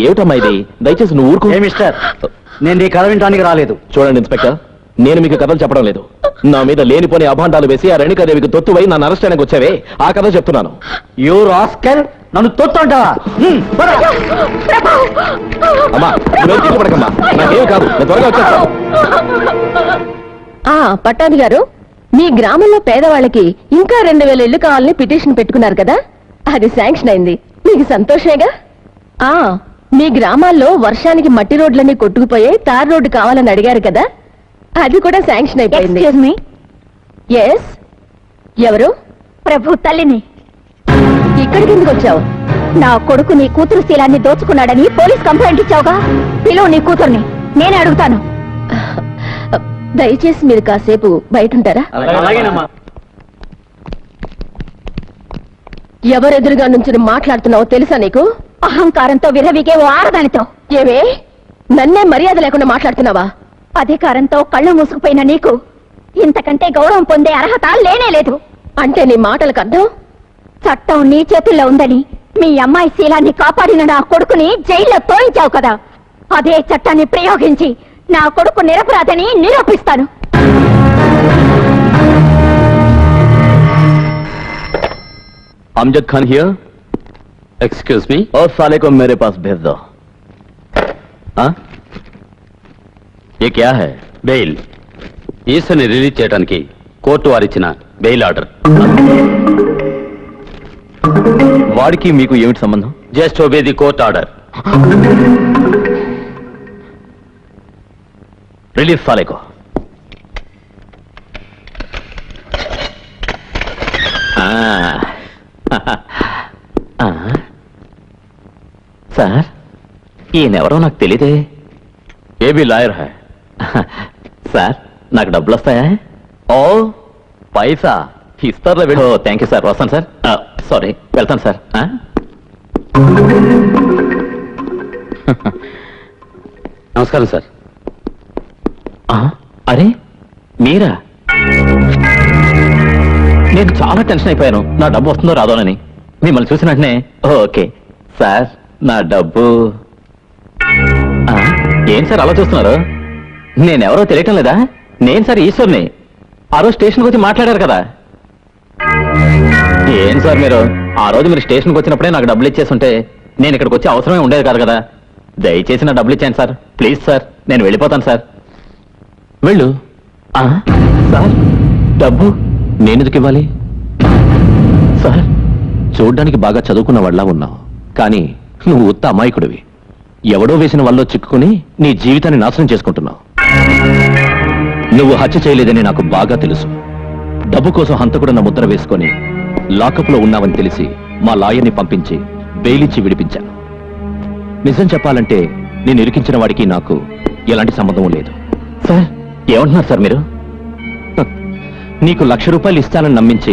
ఏమిటమ్మా ఇది దయచేసి నువ్వు ఊరుకో ఏ మిస్టర్ నేను నీ కథ వినడానికి రాలేదు చూడండి ఇన్స్పెక్టర్ నేను మీకు కథలు చెప్పడం లేదు నా మీద లేనిపోని అభాండాలు వేసి ఆ రేణుకాదేవికి తొత్తువై నన్ను అరెస్ట్ చేయడానికి వచ్చావే ఆ కథ చెప్తున్నాను యూ రాస్కెల్ నన్ను తొత్తుంటావా అమ్మా నువ్వేం తీసుకోపడకమ్మా నాకేం కాదు నేను త్వరగా వచ్చేస్తాను పట్టాభి గారు, మీ గ్రామంలో పేదవాళ్ళకి ఇంకా 2000 ఇళ్లు కావాలని పిటిషన్ పెట్టుకున్నారు కదా, అది శాంక్షన్ అయింది. మీకు సంతోషమేగా? మీ గ్రామాల్లో వర్షానికి మట్టి రోడ్లన్నీ కొట్టుకుపోయే తార్ రోడ్డు కావాలని అడిగారు కదా, అది కూడా శాంక్షన్ అయిపోయింది. ఎక్స్క్యూజ్ మీ, ఎస్, ఎవరు? ప్రభు తల్లిని. ఇక్కడికి ఎందుకు వచ్చావు? నా కొడుకు నీ కూతురు శీలాన్ని దోచుకున్నాడని పోలీస్ కంప్లైంట్ ఇచ్చావుగా, పిలువు నీ కూతుర్ని, నేనే అడుగుతాను. దయచేసి మీరు కాసేపు బయట ఉంటారా? ఎవరెదురుగా నుంచి మాట్లాడుతున్నావో తెలుసా నీకు? అహంకారంతో విరవిగే ఓ ఆడదానితో. ఏమే, నన్నే మర్యాద లేకుండా మాట్లాడుతున్నావా? అధికారంతో కళ్ళు మూసుకుపోయిన నీకు ఇంతకంటే గౌరవం పొందే అర్హత లేనే లేదు. అంటే నీ మాటలకు అర్థం? చట్టం నీ చేతుల్లో ఉందని మీ అమ్మాయి శీలాన్ని కాపాడిన నా కొడుకుని జైల్లో తోయించావు కదా, అదే చట్టాన్ని ప్రయోగించి నా కొడుకు నిరపరాధని నిరూపిస్తాను. Amjad Khan here. Excuse me. और साले को मेरे पास भेज दो। हाँ? ये क्या है? బెయిల్. ఈసని రిలీజ్ చేయడానికి కోర్టు వారిచ్చిన బెయిల్ ఆర్డర్. వాడికి మీకు ఏమిటి సంబంధం? Just obey the court order. Release साले को। సార్, ఈయనెవరో నాకు తెలీదే. ఏ బి లాయర్ హై. సార్, నాకు డబ్బులు వస్తాయా? ఓ పైసా ఇస్తారా? ఓ థ్యాంక్ యూ సార్, వస్తాను సార్. సారీ, వెళ్తాను సార్. నమస్కారం సార్. అరే మీరా? నేను చాలా టెన్షన్ అయిపోయాను, నా డబ్బు వస్తుందో రాదోనని. మిమ్మల్ని చూసిన వెంటనే ఓకే సార్, నా డబ్బు. ఏం సార్ అలా చూస్తున్నారు? నేనెవరో తెలియటం లేదా? నేను సార్ ఈశ్వర్ని. ఆ రోజు స్టేషన్కి వచ్చి మాట్లాడారు కదా. ఏం సార్ మీరు ఆ రోజు మీరు స్టేషన్కి వచ్చినప్పుడే నాకు డబ్బులు ఇచ్చేస్తుంటే నేను ఇక్కడికి వచ్చే అవసరమే ఉండేది కాదు కదా. దయచేసి నా డబ్బులు ఇచ్చాను సార్, ప్లీజ్ సార్. నేను వెళ్ళిపోతాను సార్. వెళ్ళు. సార్, డబ్బు నేనెందుకు ఇవ్వాలి? సార్, చూడ్డానికి బాగా చదువుకున్న వాళ్ళ ఉన్నావు, కానీ నువ్వు ఉత్త అమాయకుడివి. ఎవడో వేసిన వల్ల చిక్కుకుని నీ జీవితాన్ని నాశనం చేసుకుంటున్నావు. నువ్వు హత్య చేయలేదని నాకు బాగా తెలుసు. డబ్బు కోసం హంతకుడన్న ముద్ర వేసుకొని లాకప్లో ఉన్నావని తెలిసి మా లాయర్ని పంపించి బెయిలిచ్చి విడిపించాను. నిజం చెప్పాలంటే నేను ఇరికించిన వాడికి నాకు ఎలాంటి సంబంధం లేదు. సార్, ఏమంటున్నారు సార్ మీరు? నీకు ₹1,00,000 ఇస్తానని నమ్మించి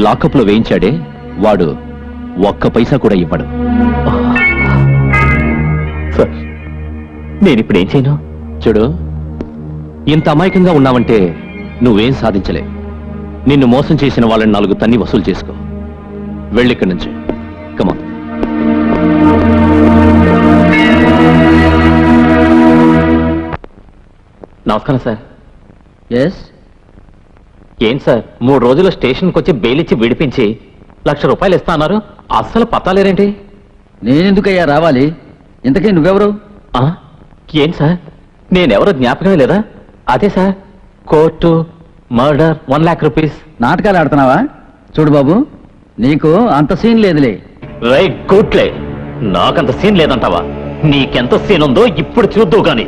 లాకప్లో వేయించాడే వాడు ఒక్క పైసా కూడా ఇవ్వడు. సార్, నేనిప్పుడు ఏం చేయను? చూడు, ఇంత అమాయకంగా ఉన్నావంటే నువ్వేం సాధించలే. నిన్ను మోసం చేసిన వాళ్ళని 4 తన్ని వసూలు చేసుకో. వెళ్ళిక్కడి నుంచి. కమా. నమస్కారం సార్. ఎస్, ఏం సార్, 3 రోజులు స్టేషన్కి వచ్చి బెయిలిచ్చి విడిపించి ₹1,00,000 ఇస్తా అన్నారు. అస్సలు పత్తాలేరేంటి? నేనెందుకయ్యా రావాలి? ఇంతకీ నువ్వెవరు? ఏం సార్, నేనెవరో జ్ఞాపకమే లేదా? అదే సార్, కోర్టు, మర్డర్, ₹1,00,000. నాటకాలు ఆడుతున్నావా? చూడు బాబు, నీకు అంత సీన్ లేదులే. రైట్, గుడ్లే. నాకంత సీన్ లేదంటావా? నీకెంత సీన్ ఉందో ఇప్పుడు చూద్దు గాని.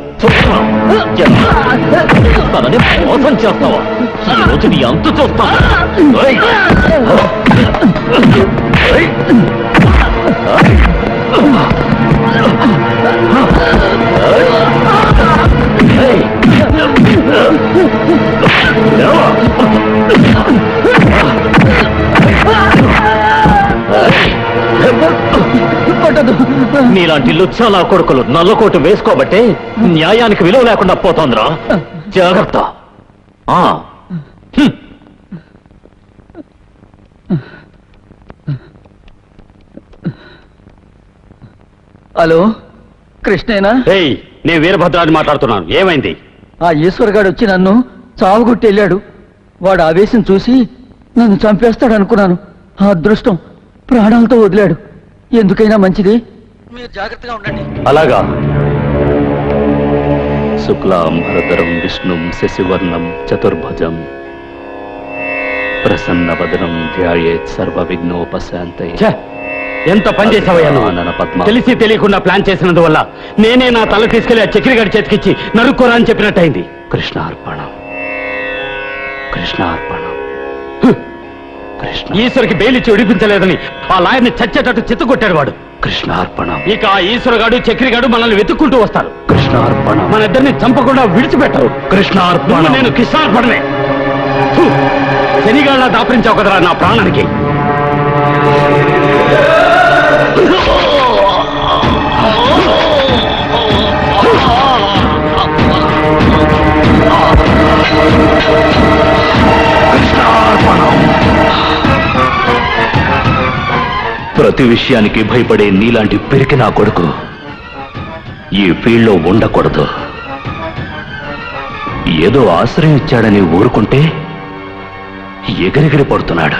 చూస్తానని మోసం చేస్తావా? ఈ రోజు నీ అంతు చూస్తాను. నీలాంటి లుచ్చా కొడుకులు నల్లకోటు వేసుకోబట్టే న్యాయానికి విలువ లేకుండా పోతోందిరా. జాగ్రత్త. హలో, కృష్ణేనా? ఏయ్, నేను వీరభద్రాన్ని మాట్లాడుతున్నాను. ఏమైంది? ఆ ఈశ్వర్గాడు వచ్చి నన్ను చావుగొట్టి వెళ్ళాడు. వాడు ఆవేశం చూసి నన్ను చంపేస్తాడు అనుకున్నాను. ఆ అదృష్టం ప్రాణాలతో వదిలాడు. ఎందుకైనా మంచిది, మీరు జాగ్రత్తగా ఉండండి. అలాగా? శుక్లాంబరధరం విష్ణుం శశివర్ణం చతుర్భుజం ప్రసన్నవదనం ధ్యాయేత్ సర్వ విఘ్నోపశాంతయే. ఎంత పని చేసావయ్యా నువ్వు? తెలిసి తెలియకుండా ప్లాన్ చేసినందువల్ల నేనే నా తల తీసుకెళ్లి ఆ చక్రిగాడి చేతికిచ్చి నరుక్కోరా అని చెప్పినట్టయింది. కృష్ణార్పణం, కృష్ణార్పణం. ఈశ్వరికి బెయిలిచ్చి విడిపించలేదని ఆ లాయర్ని చచ్చేటట్టు చిత్తగొట్టాడు వాడు. కృష్ణార్పణం. ఇక ఆ ఈశ్వరగాడు చక్రిగాడు మనల్ని వెతుక్కుంటూ వస్తారు. కృష్ణార్పణం. మన ఇద్దరిని చంపకుండా విడిచిపెట్టరు. కృష్ణార్పణం. నేను కృష్ణార్పణమే. శనిగాళ్ళ దాపరించావు కదరా నా ప్రాణానికి. ప్రతి విషయానికి భయపడే నీలాంటి పెరికి నా కొడుకు ఈ ఫీల్డ్లో ఉండకూడదు. ఏదో ఆశ్రయం ఇచ్చాడని ఊరుకుంటే ఎగిరెగిరి పడుతున్నాడు.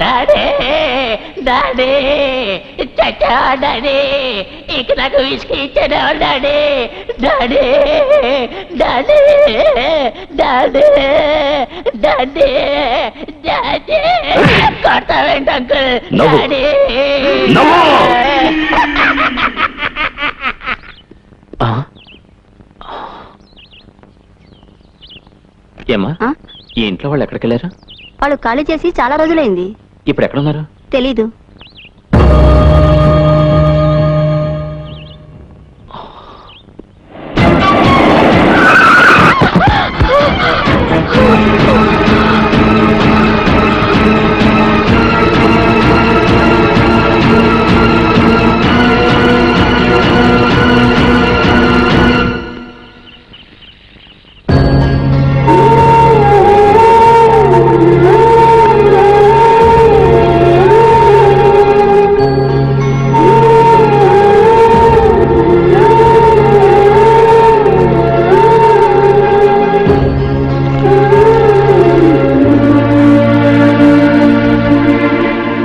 డాడీ డాడీ చచ్చా డాడీ ఇక నాకు విసికి ఇచ్చాడు daddy daddy daddy daddy daddy daddy కొడతావేంటి అంకుల్? డాడీ ఏమ్మా, ఈ ఇంట్లో వాళ్ళు ఎక్కడికి వెళ్ళారు? వాళ్ళు ఖాళీ చేసి చాలా రోజులైంది. ఇప్పుడు ఎక్కడున్నారు? తెలీదు.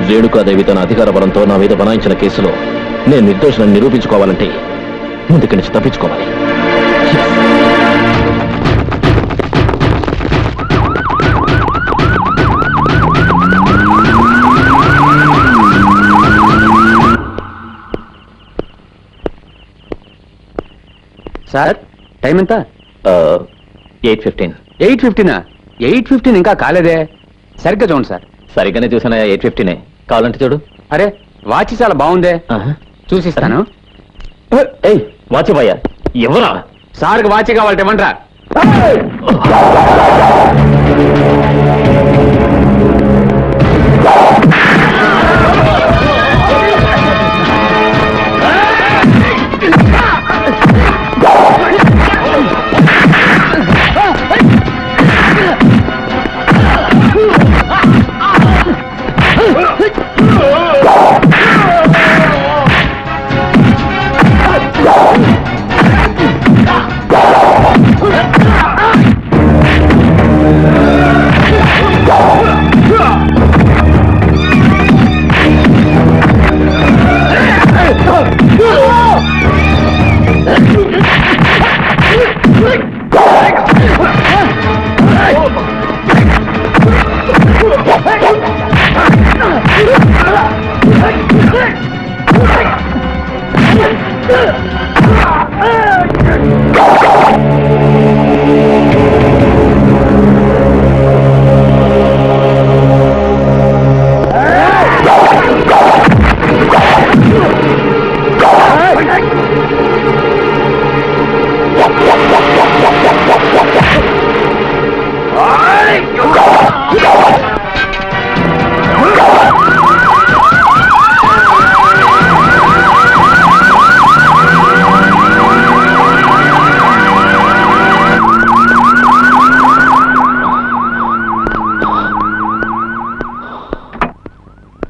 రేణుకాదేవి తన అధికార బలంతో నా మీద బనాయించిన కేసులో నేను నిర్దోషులను నిరూపించుకోవాలంటే ముందుకి నుంచి తప్పించుకోవాలి. సార్, టైం ఎంత? 8:15. 8:15. 8:15 ఇంకా కాలేదే. సరిగ్గా చూడండి సార్. సరిగ్గానే చూసానా? 8:15. కావాలంటే చూడు. అరే, వాచ్ చాలా బాగుందే. చూసిస్తాను. వాచ్ భయ్యా, ఎవరా? సార్కి వాచ్ కావాలంటే ఏమంటారా?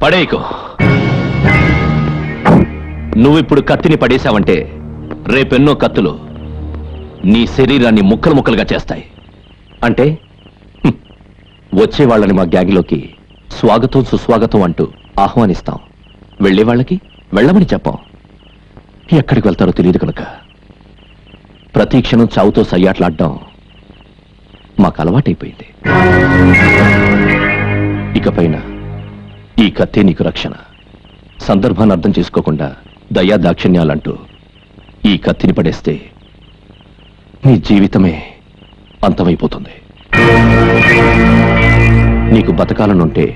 పడేయకు. నువ్విప్పుడు కత్తిని పడేశావంటే రేపెన్నో కత్తులు నీ శరీరాన్ని ముక్కలు ముక్కలుగా చేస్తాయి. అంటే వచ్చే వాళ్ళని మా గ్యాంగ్లోకి స్వాగతం సుస్వాగతం అంటూ ఆహ్వానిస్తాం. వెళ్ళే వాళ్ళకి వెళ్ళమని చెప్పాం. ఎక్కడికి వెళ్తారో తెలియదు కనుక ప్రతి క్షణం చావుతో సయ్యాట్లాడడం మాకు అలవాటైపోయింది. ఇకపైన ఈ కత్తే నీకు రక్షణ. సందర్భాన్ని అర్థం చేసుకోకుండా దయా దాక్షిణ్యాలంటూ ఈ కత్తిని పడేస్తే నీ జీవితమే అంతమైపోతుంది. నీకు బతకాలనుంటే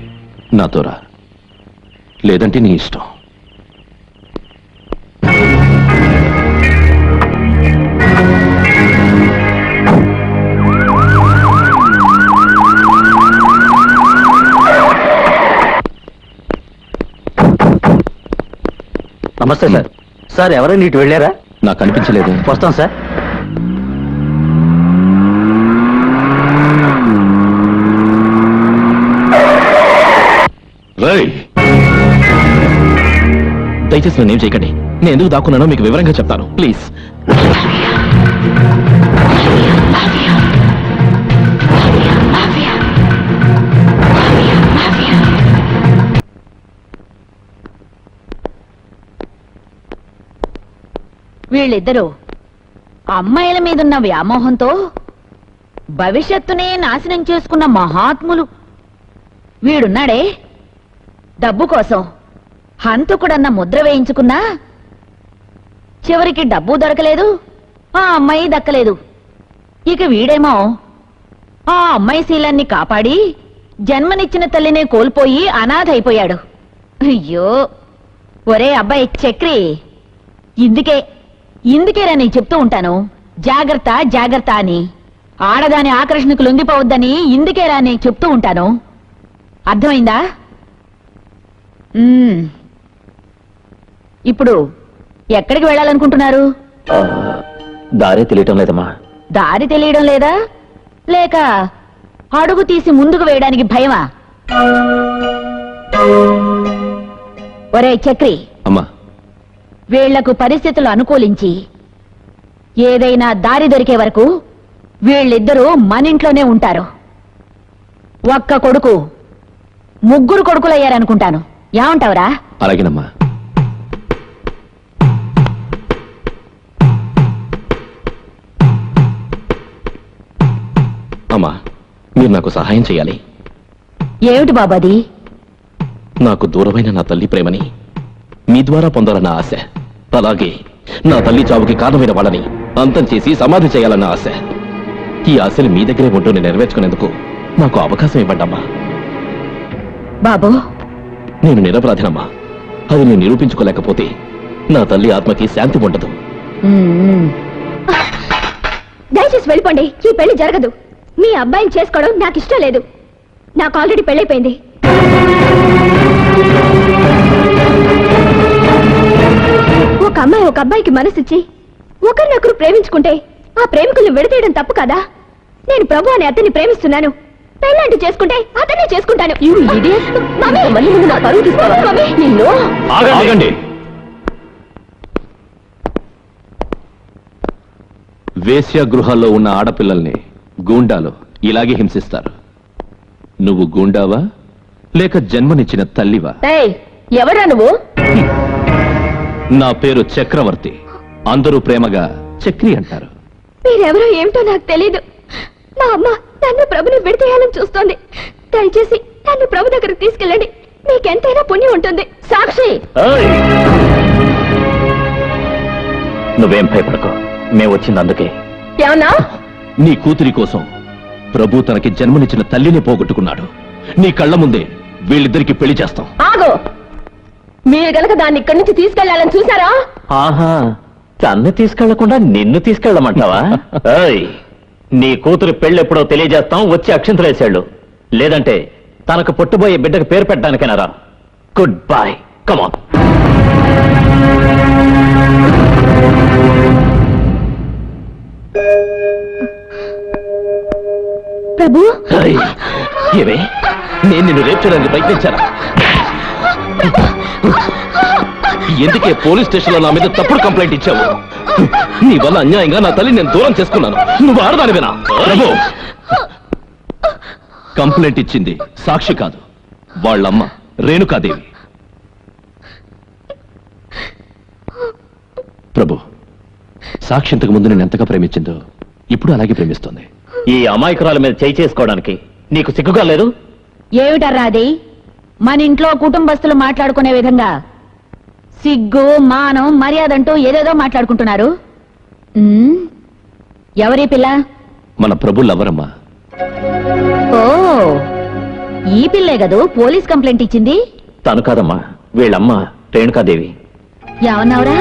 నాతో రా, లేదంటే నీ ఇష్టం. నమస్తే సార్. సార్ ఎవరైనా ఇటు వెళ్ళారా? నాకు అనిపించలేదు. వస్తాం సార్. దయచేసి నన్నేం చేయకండి. నేను ఎందుకు దాక్కున్నానో మీకు వివరంగా చెప్తాను, ప్లీజ్. వీళ్ళిద్దరూ అమ్మాయిల మీదున్న వ్యామోహంతో భవిష్యత్తునే నాశనం చేసుకున్న మహాత్ములు. వీడున్నాడే, డబ్బు కోసం హంతకుడన్న ముద్ర వేయించుకున్నా చివరికి డబ్బు దొరకలేదు, ఆ అమ్మాయి దక్కలేదు. ఇక వీడేమో ఆ అమ్మాయి శీలాన్ని కాపాడి జన్మనిచ్చిన తల్లినే కోల్పోయి అనాథ అయిపోయాడు. అయ్యో ఒరే అబ్బాయి చక్రి, ఇందుకేరా నేను చెప్తూ ఉంటాను జాగ్రత్త జాగ్రత్త అని. ఆడదాని ఆకర్షణకు లొంగిపోవద్దని ఇందుకేరా నేను చెప్తూ ఉంటాను. అర్థమైందా? ఇప్పుడు ఎక్కడికి వెళ్ళాలనుకుంటున్నారు? దారే తెలియటం లేదమ్మా. దారి తెలియడం లేదా, లేక అడుగు తీసి ముందుకు వేయడానికి భయమా? ఒరే చక్రి, అమ్మా, వీళ్లకు పరిస్థితులు అనుకూలించి ఏదైనా దారి దొరికే వరకు వీళ్ళిద్దరూ మనింట్లోనే ఉంటారు. ఒక్క కొడుకు 3 కొడుకులయ్యారనుకుంటాను. ఏమంటావురా? అలాగేనమ్మా. అమ్మా, మీరు నాకు సహాయం చేయాలి. ఏమిటి బాబాది? నాకు దూరమైన నా తల్లి ప్రేమని మీ ద్వారా పొందాలన్న ఆశ, అలాగే నా తల్లి చావుకి కారణమైన వాళ్ళని అంతం చేసి సమాధి చేయాలన్న ఆశ. ఈ ఆశలు మీ దగ్గరే ఉంటూ నేను నెరవేర్చుకునేందుకు నాకు అవకాశం ఇవ్వండమ్మా. బాబు, నేను నిరపరాధినమ్మా. అది నేను నిరూపించుకోలేకపోతే నా తల్లి ఆత్మకి శాంతి ఉండదు. దయచేసి వెళ్ళిపోండి. ఈ పెళ్లి జరగదు. మీ అబ్బాయిని చేసుకోవడం నాకు ఇష్టం లేదు. నాకు ఆల్రెడీ పెళ్ళైపోయింది. ఒక అమ్మాయి ఒక అబ్బాయికి మనసిచ్చి ఒకరినొకరు ప్రేమించుకుంటే ఆ ప్రేమికుల్ని విడతీయడం తప్పు కదా? నేను ప్రభు అనే అతన్ని ప్రేమిస్తున్నాను. పెళ్ళంటూ చేసుకుంటే అతనే చేసుకుంటాను. ఆగండి. వేశ్య గృహాల్లో ఉన్న ఆడపిల్లల్ని గూండాలు ఇలాగే హింసిస్తారు. నువ్వు గూండావా లేక జన్మనిచ్చిన తల్లివా? ఎవరా నువ్వు? నా పేరు చక్రవర్తి. అందరూ ప్రేమగా చక్రి అంటారు. మీరెవరో ఏమిటో నాకు తెలీదు. మా అమ్మ నన్ను ప్రభుని విడతీయాలని చూస్తోంది. దయచేసి నన్ను ప్రభు దగ్గరకు తీసుకెళ్ళండి. మీకెంతైనా పుణ్యం ఉంటుంది. సాక్షి, నువ్వేం భయపడకు, మేము వచ్చింది అందుకే. ఏమన్నా? నీ కూతురి కోసం ప్రభు తనకి జన్మనిచ్చిన తల్లిని పోగొట్టుకున్నాడు. నీ కళ్ళ ముందే వీళ్ళిద్దరికి పెళ్లి చేస్తాం. ఆగో, మీరు గనక దాన్ని ఇక్కడి నుంచి తీసుకెళ్లాలని చూసారా? ఆహా, తన్ను తీసుకెళ్లకుండా నిన్ను తీసుకెళ్ళమంటావా? నీ కూతురు పెళ్ళెప్పుడో తెలియజేస్తాం, వచ్చి అక్షంతలేసాళ్ళు. లేదంటే తనకు పుట్టబోయే బిడ్డకు పేరు పెట్టడానికైనా రా. గుడ్ బై, కమాన్. ప్రభు, ఏమే, నేను నిన్ను రేపు చేయడానికి ప్రయత్నించాను. ఎందుకే పోలీస్ స్టేషన్ లో నా మీద తప్పుడు కంప్లైంట్ ఇచ్చావు? నీ వల్ల అన్యాయంగా నా తల్లి నేను దూరం చేసుకున్నాను. నువ్వు ఆడదానివేనా? ప్రభు, కంప్లైంట్ ఇచ్చింది సాక్షి కాదు, వాళ్ళమ్మ రేణుకాదేవి. ప్రభు, సాక్షి ఇంతకు ముందు నేను ఎంతగా ప్రేమించిందో ఇప్పుడు అలాగే ప్రేమిస్తుంది. ఈ అమాయకురాల మీద చేయి చేసుకోవడానికి నీకు సిగ్గుగా లేదు? ఏమిటర్రా అది? మన ఇంట్లో కుటుంబస్తులు మాట్లాడుకునే విధంగా సిగ్గు మానం మర్యాద అంటూ ఏదేదో మాట్లాడుకుంటున్నారు. ఎవరి పిల్ల? మన ప్రభు లవ్వరమ్మా. ఓ, ఈ పిల్లే కదూ పోలీస్ కంప్లైంట్ ఇచ్చింది. తను కాదమ్మా, వీళ్ళమ్మ రేణుకాదేవి. ఎవనవరా?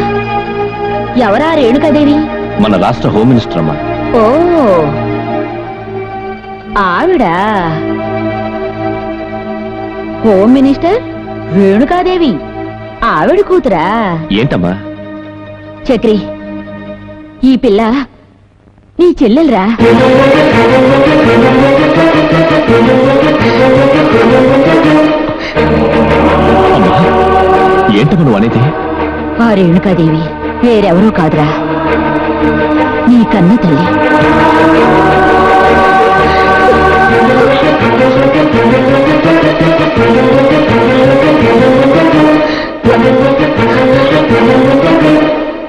ఎవరా రేణుకాదేవి? మన రాష్ట్ర హోమ్ మినిస్టర్ అమ్మా. ఓ, ఆవిడ హోమ్ మినిస్టర్ రేణుకాదేవి ఆవిడ కూతురా? ఏంటమ్మా? చక్రి, ఈ పిల్ల నీ చెల్లెలరా? అమ్మా, ఏంటమ్మా నువ్వు అనేది? ఆ రేణుకాదేవి వేరెవరూ కాదురా, నీ కన్న తల్లి.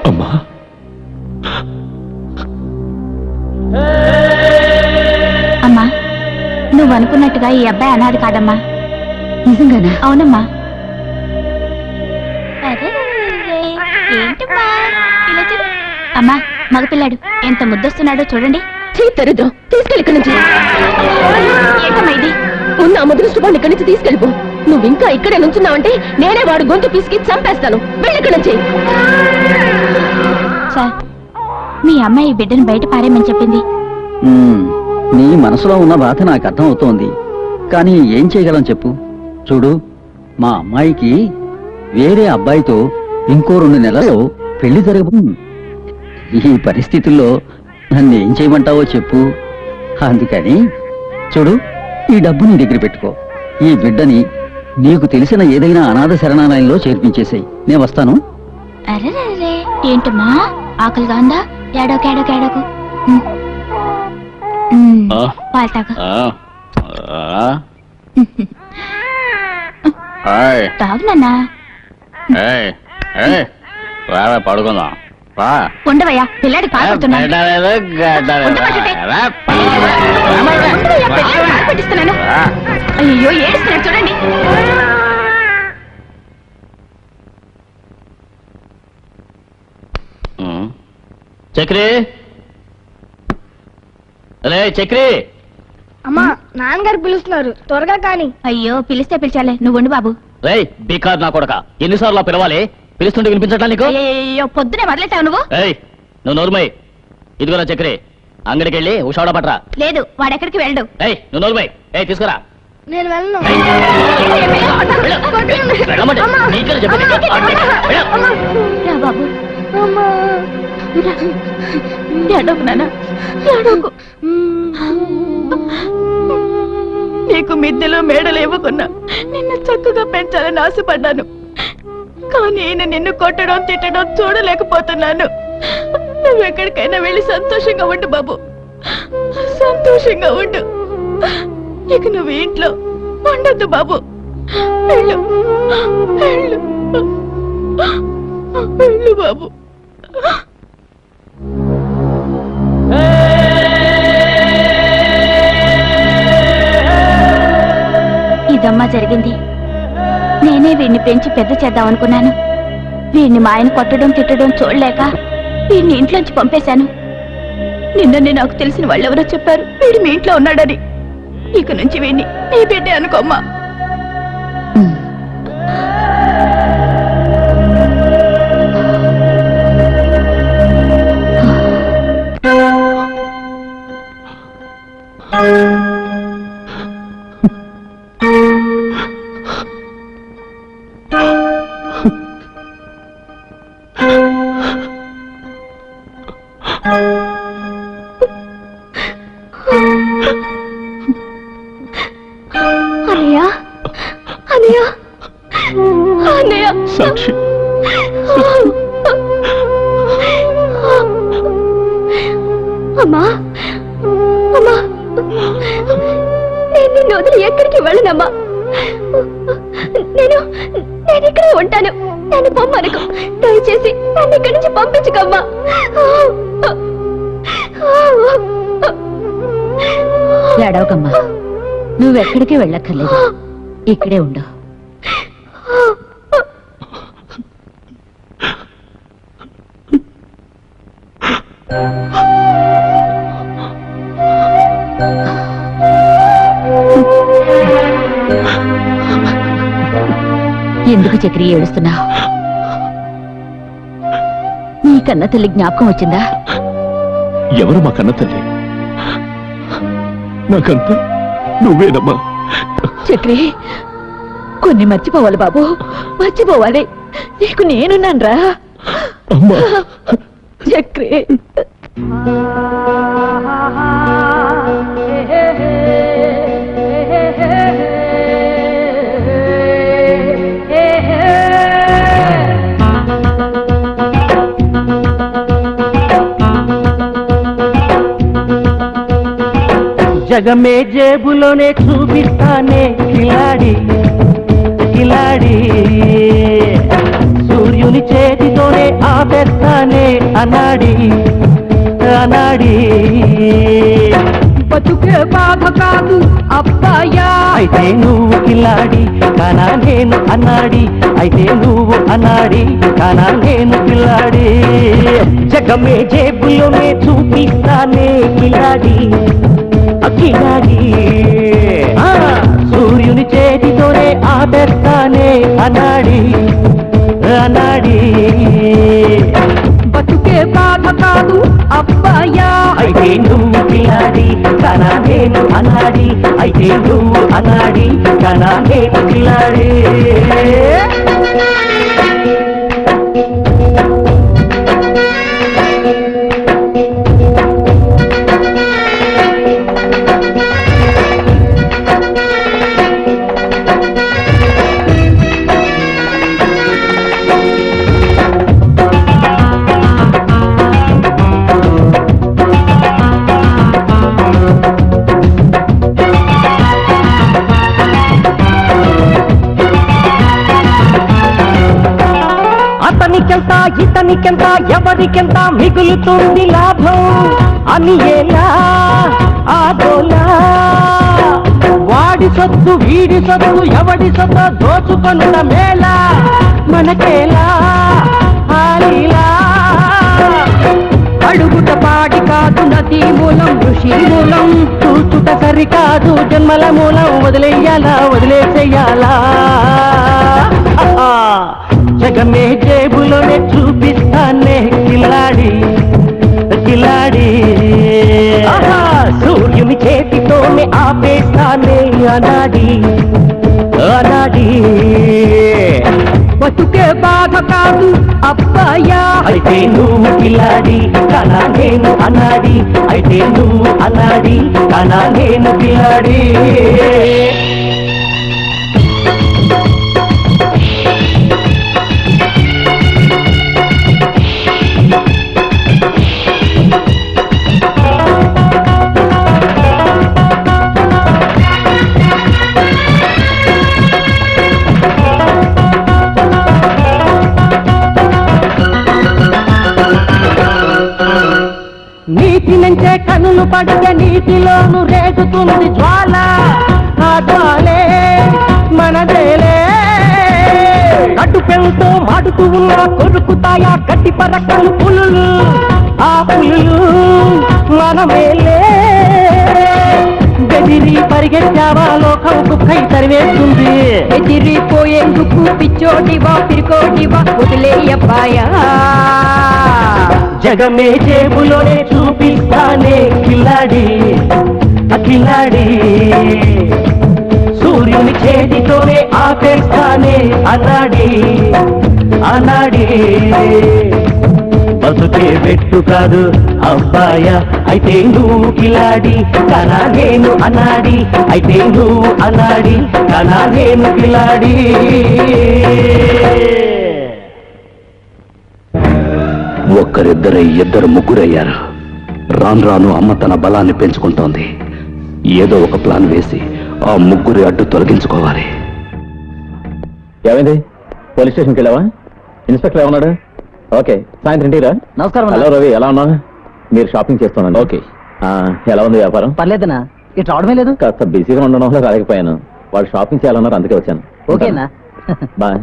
అమ్మా, అమ్మా, నువ్వు అనుకున్నట్టుగా ఈ అబ్బాయి అనాథ కాదమ్మా. నిజంగానా? అవునమ్మా. అమ్మా, మగపిల్లాడు ఎంత ముద్దొస్తున్నాడో చూడండి. దరిద్రం, తీసుకెళ్ళి ఇక్కడి నుంచి. ఏంటమ్మా ఇది? ఉన్న ఆ ముద్రస్తుపాన్ని ఇక్కడి నుంచి తీసుకెళ్ళిపో. నువ్వు ఇంకా ఇక్కడే నుంచున్నావంటే నేనే వాడు గొంతు పిసికి చంపేస్తాను. వెళ్ళి ఇక్కడి నుంచి. సార్, మీ అమ్మాయి ఈ బిడ్డను బయట పారేమని చెప్పింది. నీ మనసులో ఉన్న బాధ నాకు అర్థం అవుతోంది, కానీ ఏం చేయగలం చెప్పు. చూడు, మా అమ్మాయికి వేరే అబ్బాయితో ఇంకో 2 నెలల్లో పెళ్లి జరగబోతుంది. ఈ పరిస్థితుల్లో నన్ను ఏం చేయమంటావో చెప్పు. అందుకని చూడు, ఈ డబ్బు నీ దగ్గర పెట్టుకో. ఈ బిడ్డని నీకు తెలిసిన ఏదైనా అనాథ శరణాలయంలో చేర్పించేసాయి. నేను వస్తాను. అరే ఏంటమ్మా, ఆకలిగా ఉందా? ఏడోకు ఏడోకు ఏడోకు. పాలు తాగు. తాగు నాన్నా. పడుకుందాం. ఉండవయ్యా, పిల్లాడికి పాలు పడుతున్నాను. పెట్టిస్తున్నాను. అయ్యో, ఏడుస్తున్నాడు చూడండి. చక్రి, అరే చక్రి. అమ్మా, నాన్నగారు పిలుస్తున్నారు, త్వరగా కానీ. అయ్యో, పిలిస్తే పిలిచాలే, నువ్వు ఉండు బాబు. రే బీకార్ నా కొడక, ఎన్నిసార్లు పిలవాలి? పిలుస్తుంటే వినిపించట్లా నీకు? అయ్యో, పొద్దునే వదిలేసావు నువ్వు. ఏయ్, నువ్వు నోరుమై. ఇదిగోరా చక్రి, అంగడికి వెళ్ళి ఉషాడ పట్రా. లేదు, వాడెక్కడికి వెళ్ళడు. ఏయ్, నువ్వు నోరుమై. ఏయ్, తీసుకురా. నేను వెళ్ళను. వెళ్ళమంటే నీకే చెప్పేది. రా బాబు. ఏడోకు నాన్న, ఏడోకు. నీకు మిద్దెలు మేడలు ఇవ్వకున్నా నిన్ను చక్కగా పెంచాలని ఆశపడ్డాను. కానీ ఈయన నిన్ను కొట్టడం తిట్టడం చూడలేకపోతున్నాను. నువ్వెక్కడికైనా వెళ్ళి సంతోషంగా ఉండు బాబు, సంతోషంగా ఉండు. ఇక నువ్వు ఇంట్లో ఉండొద్దు బాబు. వెళ్ళు, వెళ్ళు, వెళ్ళు బాబు. ఇదమ్మా జరిగింది. నేనే వీడిని పెంచి పెద్ద చేద్దాం అనుకున్నాను. వీడిని మా ఆయన కొట్టడం తిట్టడం చూడలేక వీడిని ఇంట్లోంచి పంపేశాను. నిన్ననే నాకు తెలిసిన వాళ్ళెవరో చెప్పారు వీడు మీ ఇంట్లో ఉన్నాడని. ఇక నుంచి వీడిని నీ బిడ్డే అనుకోమ్మా. అన్నయ్య, అన్నయ్య, అన్నయ్య. సాక్షి, అమ్మా, అమ్మా, నేను నిన్ను వదిలి ఎక్కడికి వెళ్ళనమ్మా. నేను నేను ఇక్కడే ఉంటాను. నన్ను పొమ్మనుకో, దయచేసి నన్ను ఇక్కడి నుంచి పంపించుకమ్మా. ఏడవకమ్మా, నువ్వెక్కడికి వెళ్ళక్కర్లేదు, ఇక్కడే ఉండు. ఎందుకు చక్రి ఏడుస్తున్నావు? నీ కన్న తల్లి జ్ఞాపకం వచ్చిందా? ఎవరు మా కన్న తల్లి? నాకంతా నువ్వేనమ్మా. చక్రి, కొన్ని మర్చిపోవాలి బాబు, మర్చిపోవాలి. నీకు నేనున్నాన్రా అమ్మా. చక్రి. జగమే జేబులోనే చూపిస్తానే కిలాడి కిలాడి, సూర్యుని చేతితోనే ఆపేస్తానే అనాడి అనాడి. బతుకే బాధ కాదు అబ్బాయా, అయితే నువ్వు కిలాడి కానా నేను అన్నాడి, అయితే నువ్వు అన్నాడి కానా నేను కిలాడి. జగమే జేబులోనే చూపిస్తానే కిలాడి కిలాడి, సూర్యుని చేతితోనే ఆపేస్తానే అన్నాడి అన్నాడి. బతుకే బాధ కాదు అబ్బాయా, అయితే నువ్వు కిలాడి కానా నేను అన్నాడి, అయితే నువ్వు అన్నాడి కానా నేను కిలాడి. అతనికెంత ఇతనికెంత ఎవరికెంత మిగులుతుంది లాభం అని ఎలా ఆగోలా. వాడి సొత్తు వీడి సొత్తు ఎవడి సొత్తు దోచుకొనుట మేళా మనకేలా ఆలీలా. అడుగుట పాడి కాదు నది మూలం ఋషి మూలం, చూచుట సరికాదు జన్మల మూలం, వదిలేయాలా వదిలేసేయాలా. జగమే జేబులోనే చూపిస్తానే కిలాడి కిలాడి, సూర్యుని చేతితోనే ఆపేస్తానే అనాడి అనాడి. బతుకే బాధ కాదు అబ్బాయా, అయితే నువ్వు కిలాడి కానా నేను అనాడి, అయితే నువ్వు అనాడి కానా నేను కిలాడి. నీతి నుంచే కనులు పడితే నీటిలోను రేగుతుంది జ్వాల, ఆ జ్వాలే మనదేలే. కట్టు పెళ్ళతో మాడుతూ ఉన్న కొరుకుతాయా గట్టి పరకలు పులులు, ఆ పులులు మనమేలే. బెదిరి పరిగెత్తావా లోకం కుక్కై తరివేస్తుంది, ఎదిరిపోయేందుకు పిచ్చోటివా పిరికోటివా వదిలేయబ్బాయా. జగమే జేబులోనే చూపిస్తానే కిలాడి కిలాడి, సూర్యుని చేతితోనే ఆపేస్తానే అన్నాడి అన్నాడి. బతుకే పెట్టు కాదు అబ్బాయ, అయితే నువ్వు కిలాడి కానా నేను అన్నాడి, అయితే నువ్వు అన్నాడి కానా నేను కిలాడి. ఒక్కరిద్దరై ఇద్దరు ముగ్గురయ్యారు. రాను రాను అమ్మ తన బలాన్ని పెంచుకుంటోంది. ఏదో ఒక ప్లాన్ వేసి ఆ ముగ్గురి అడ్డు తొలగించుకోవాలి. ఏమైంది? పోలీస్ స్టేషన్కి వెళ్ళావా? ఇన్స్పెక్టర్ ఏమన్నాడు? ఓకే సాయంత్రం టీరా. నమస్కారం అన్నా. హలో రవి, ఎలా ఉన్నా? మీరు షాపింగ్ చేస్తున్నాను. ఓకే, ఎలా ఉంది వ్యాపారం? పర్లేదనా, ఇటు రావడమే లేదు. కాస్త బిజీగా ఉండడం వల్ల రాలేకపోయాను. వాళ్ళు షాపింగ్ చేయాలన్నారు, అందుకే వచ్చాను. ఓకేనా? బాయ్.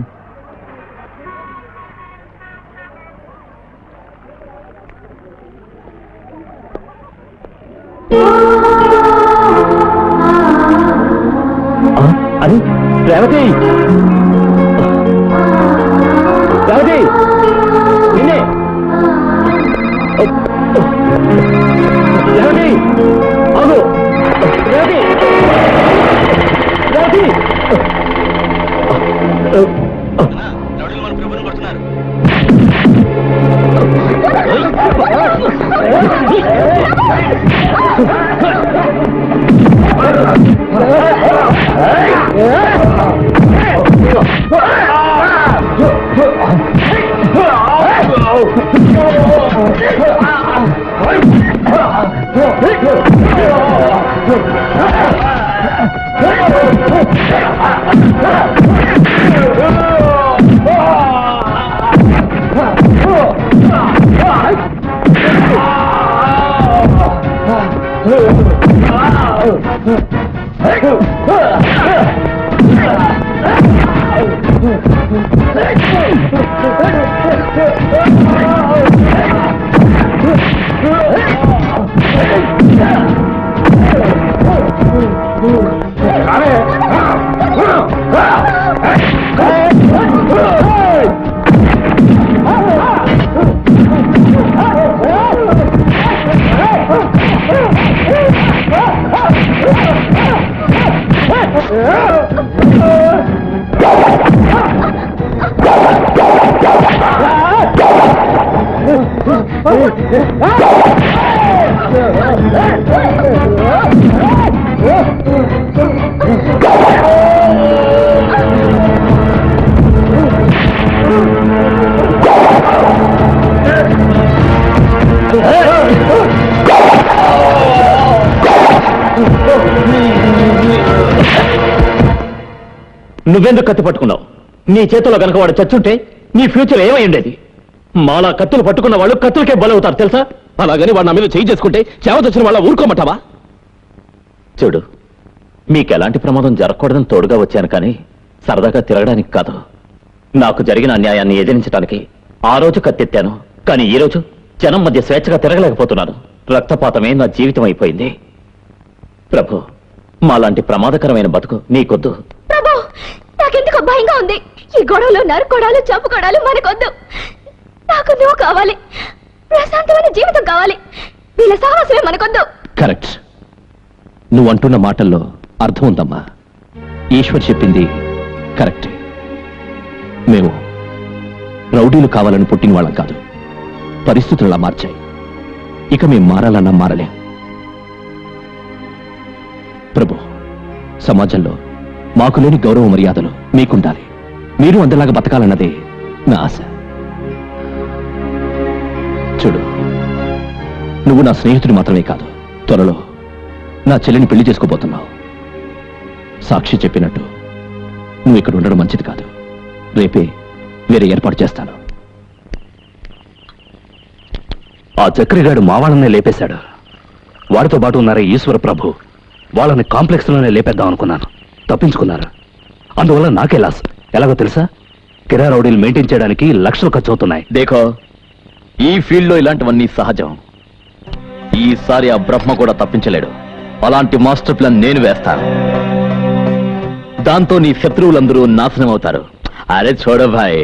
అది రేవతి, రేవతి నిన్నే. రేవతి ఆగు, రేవతి, రేవతి. నువ్వెందుకు కత్తి పట్టుకున్నావు? నీ చేతిలో కనుక వాడు చచ్చుంటే నీ ఫ్యూచర్ ఏమై ఉండేది? మాలా కత్తులు పట్టుకున్న వాళ్ళు కత్తులకే బలవుతారు తెలుసా? అలాగని వాడు నా మీద చేయి చేసుకుంటే చేవ తెచ్చిన వాళ్ళ ఊరుకోమంటావా? చూడు, మీకెలాంటి ప్రమాదం జరగకూడదని తోడుగా వచ్చాను, కానీ సరదాగా తిరగడానికి కాదు. నాకు జరిగిన అన్యాయాన్ని ఎదిరించడానికి ఆ రోజు కత్తెత్తాను, కానీ ఈ రోజు జనం మధ్య స్వేచ్ఛగా తిరగలేకపోతున్నాను. రక్తపాతమే నా జీవితం అయిపోయింది. ప్రభు, మాలాంటి ప్రమాదకరమైన బతుకు నీకొద్దు. ప్రభు, నాకెందుకు భయంగా ఉంది. ఈ గొడవలు, నరుకోడాలు, చంపుకోడాలు మనకొద్దు. నాకు నువ్వు కావాలి, ప్రశాంతమైన జీవితం కావాలి. వీళ్ళ సాహసమే మనకొద్దు. కరెక్ట్, నువ్వంటున్న మాటల్లో అర్థం ఉందమ్మా. ఈశ్వర్ చెప్పింది కరెక్టే. మేము రౌడీలు కావాలని పుట్టిన వాళ్ళం కాదు, పరిస్థితులు మార్చాయి. ఇక మేము మారాలన్నా మారలేం. ప్రభు, సమాజంలో మాకు లేని గౌరవ మర్యాదలు మీకుండాలి. మీరు అందరిలాగా బతకాలన్నదే నా ఆశ. చూడు, నువ్వు నా స్నేహితుడు మాత్రమే కాదు, త్వరలో నా చెల్లిని పెళ్లి చేసుకోబోతున్నావు. సాక్షి చెప్పినట్టు నువ్వు ఇక్కడ ఉండడం మంచిది కాదు. రేపే వేరే ఏర్పాటు చేస్తాను. ఆ చక్రిగాడు మా వాళ్ళనే లేపేశాడు. వాడితో పాటు ఉన్నారే ఈశ్వర ప్రభు, వాళ్ళని కాంప్లెక్స్ లోనే లేపేద్దాం అనుకున్నాను. తప్పించుకున్నారు. అందువల్ల నాకే లాస్. ఎలాగో తెలుసా? కిరా రౌడీలు మెయింటైన్ చేయడానికి లక్షలు ఖర్చు అవుతున్నాయి. దేఖో, ఈ ఫీల్డ్ లో ఇలాంటివన్నీ సహజం. ఈసారి ఆ బ్రహ్మ కూడా తప్పించలేడు. అలాంటి మాస్టర్ ప్లాన్ నేను వేస్తాను. దాంతో నీ శత్రువులందరూ నాశనం అవుతారు. అరే చూడ భాయ్,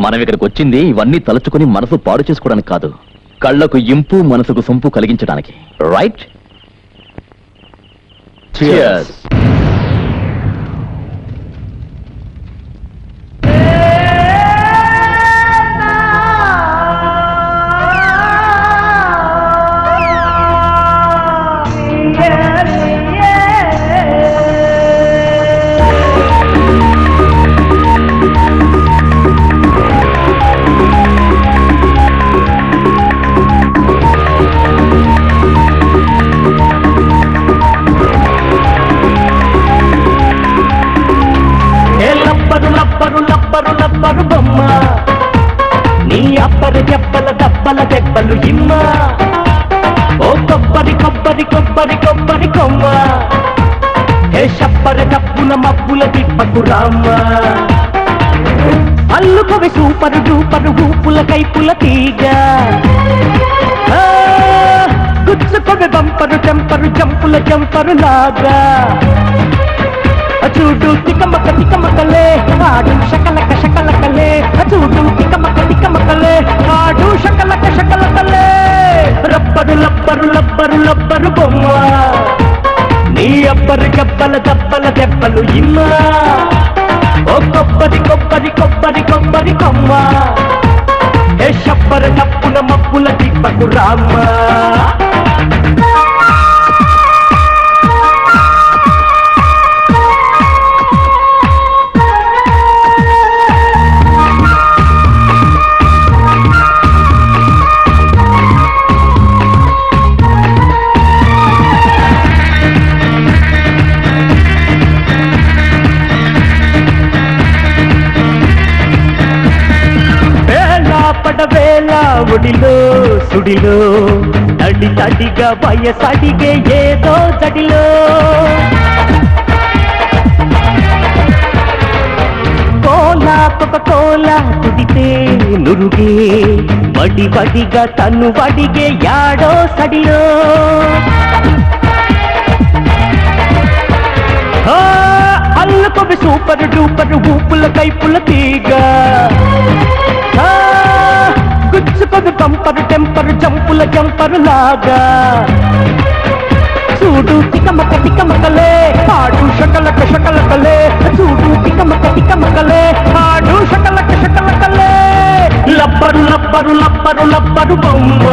మనం ఇక్కడికి వచ్చింది ఇవన్నీ తలుచుకుని మనసు పాడు చేసుకోవడానికి కాదు, కళ్లకు ఇంపు మనసుకు సొంపు కలిగించడానికి. రైట్? Cheers. దెబ్బలు ఇమ్మ ఓ కొబ్బరి కొబ్బరి కొబ్బరి కొబ్బరి కొమ్మ ఏ షప్పర డప్పుల మబ్బుల తిప్పకు రామ్మ అల్లుకవి సూపరు డూపరు ఊపుల కైపుల తీగ గుచ్చుకొవి బంపరు చెంపరు జంపుల జంపరు లాగా చూడు తికమకలే ఆడు శకలక శకలకలే చూడు తికమకలే ఆడు శకలక శకలకలే రబ్బరు లబ్బరు లబ్బరు లబ్బరు బొమ్మ నీ అబ్బరు గబ్బల దబ్బల దెబ్బలు ఇమ్మ ఓ కొబ్బరి కొబ్బరి కొబ్బరి కొబ్బరి కొమ్మ ఏ షబ్బర డప్పుల మబ్బుల తిప్పకు రామ్మ ఒడిలో సుడిలో తడి తడిగా వయసడిగే ఏదో తడిలో కోలా కోలా కుడితే నురుగే వడి వడిగా తను వడిగే యాడో సడిలో అల్లుకొవి సూపరు డూపరు ఊపుల కైపుల తీగ గుచ్చుకొవి బంపరు టెంపరు జంపుల జంపరు లాగా చూడు తికమకలే ఆడు శకలక శకలకలే చూడు తికమకలే ఆడు శకలక శకలకలే లబ్బరు లబ్బరు లబ్బరు లబ్బరు బొమ్మ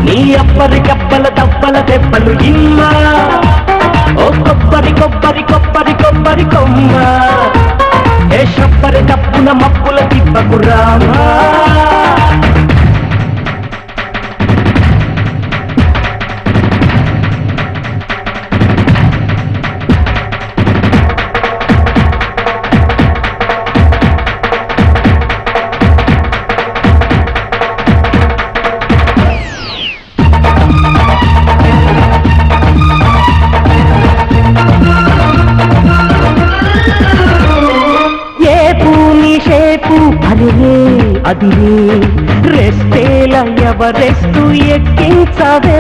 నీ అబ్బరి గబ్బల దబ్బల దెబ్బలు ఇమ్మ ఓ కొబ్బరి కొబ్బరి కొబ్బరి కొబ్బరి కొమ్మ ఏ షబ్బరి డప్పుల మబ్బుల తిప్పకు రామా అది రెస్టేల ఎవరెస్టు ఎక్కించవే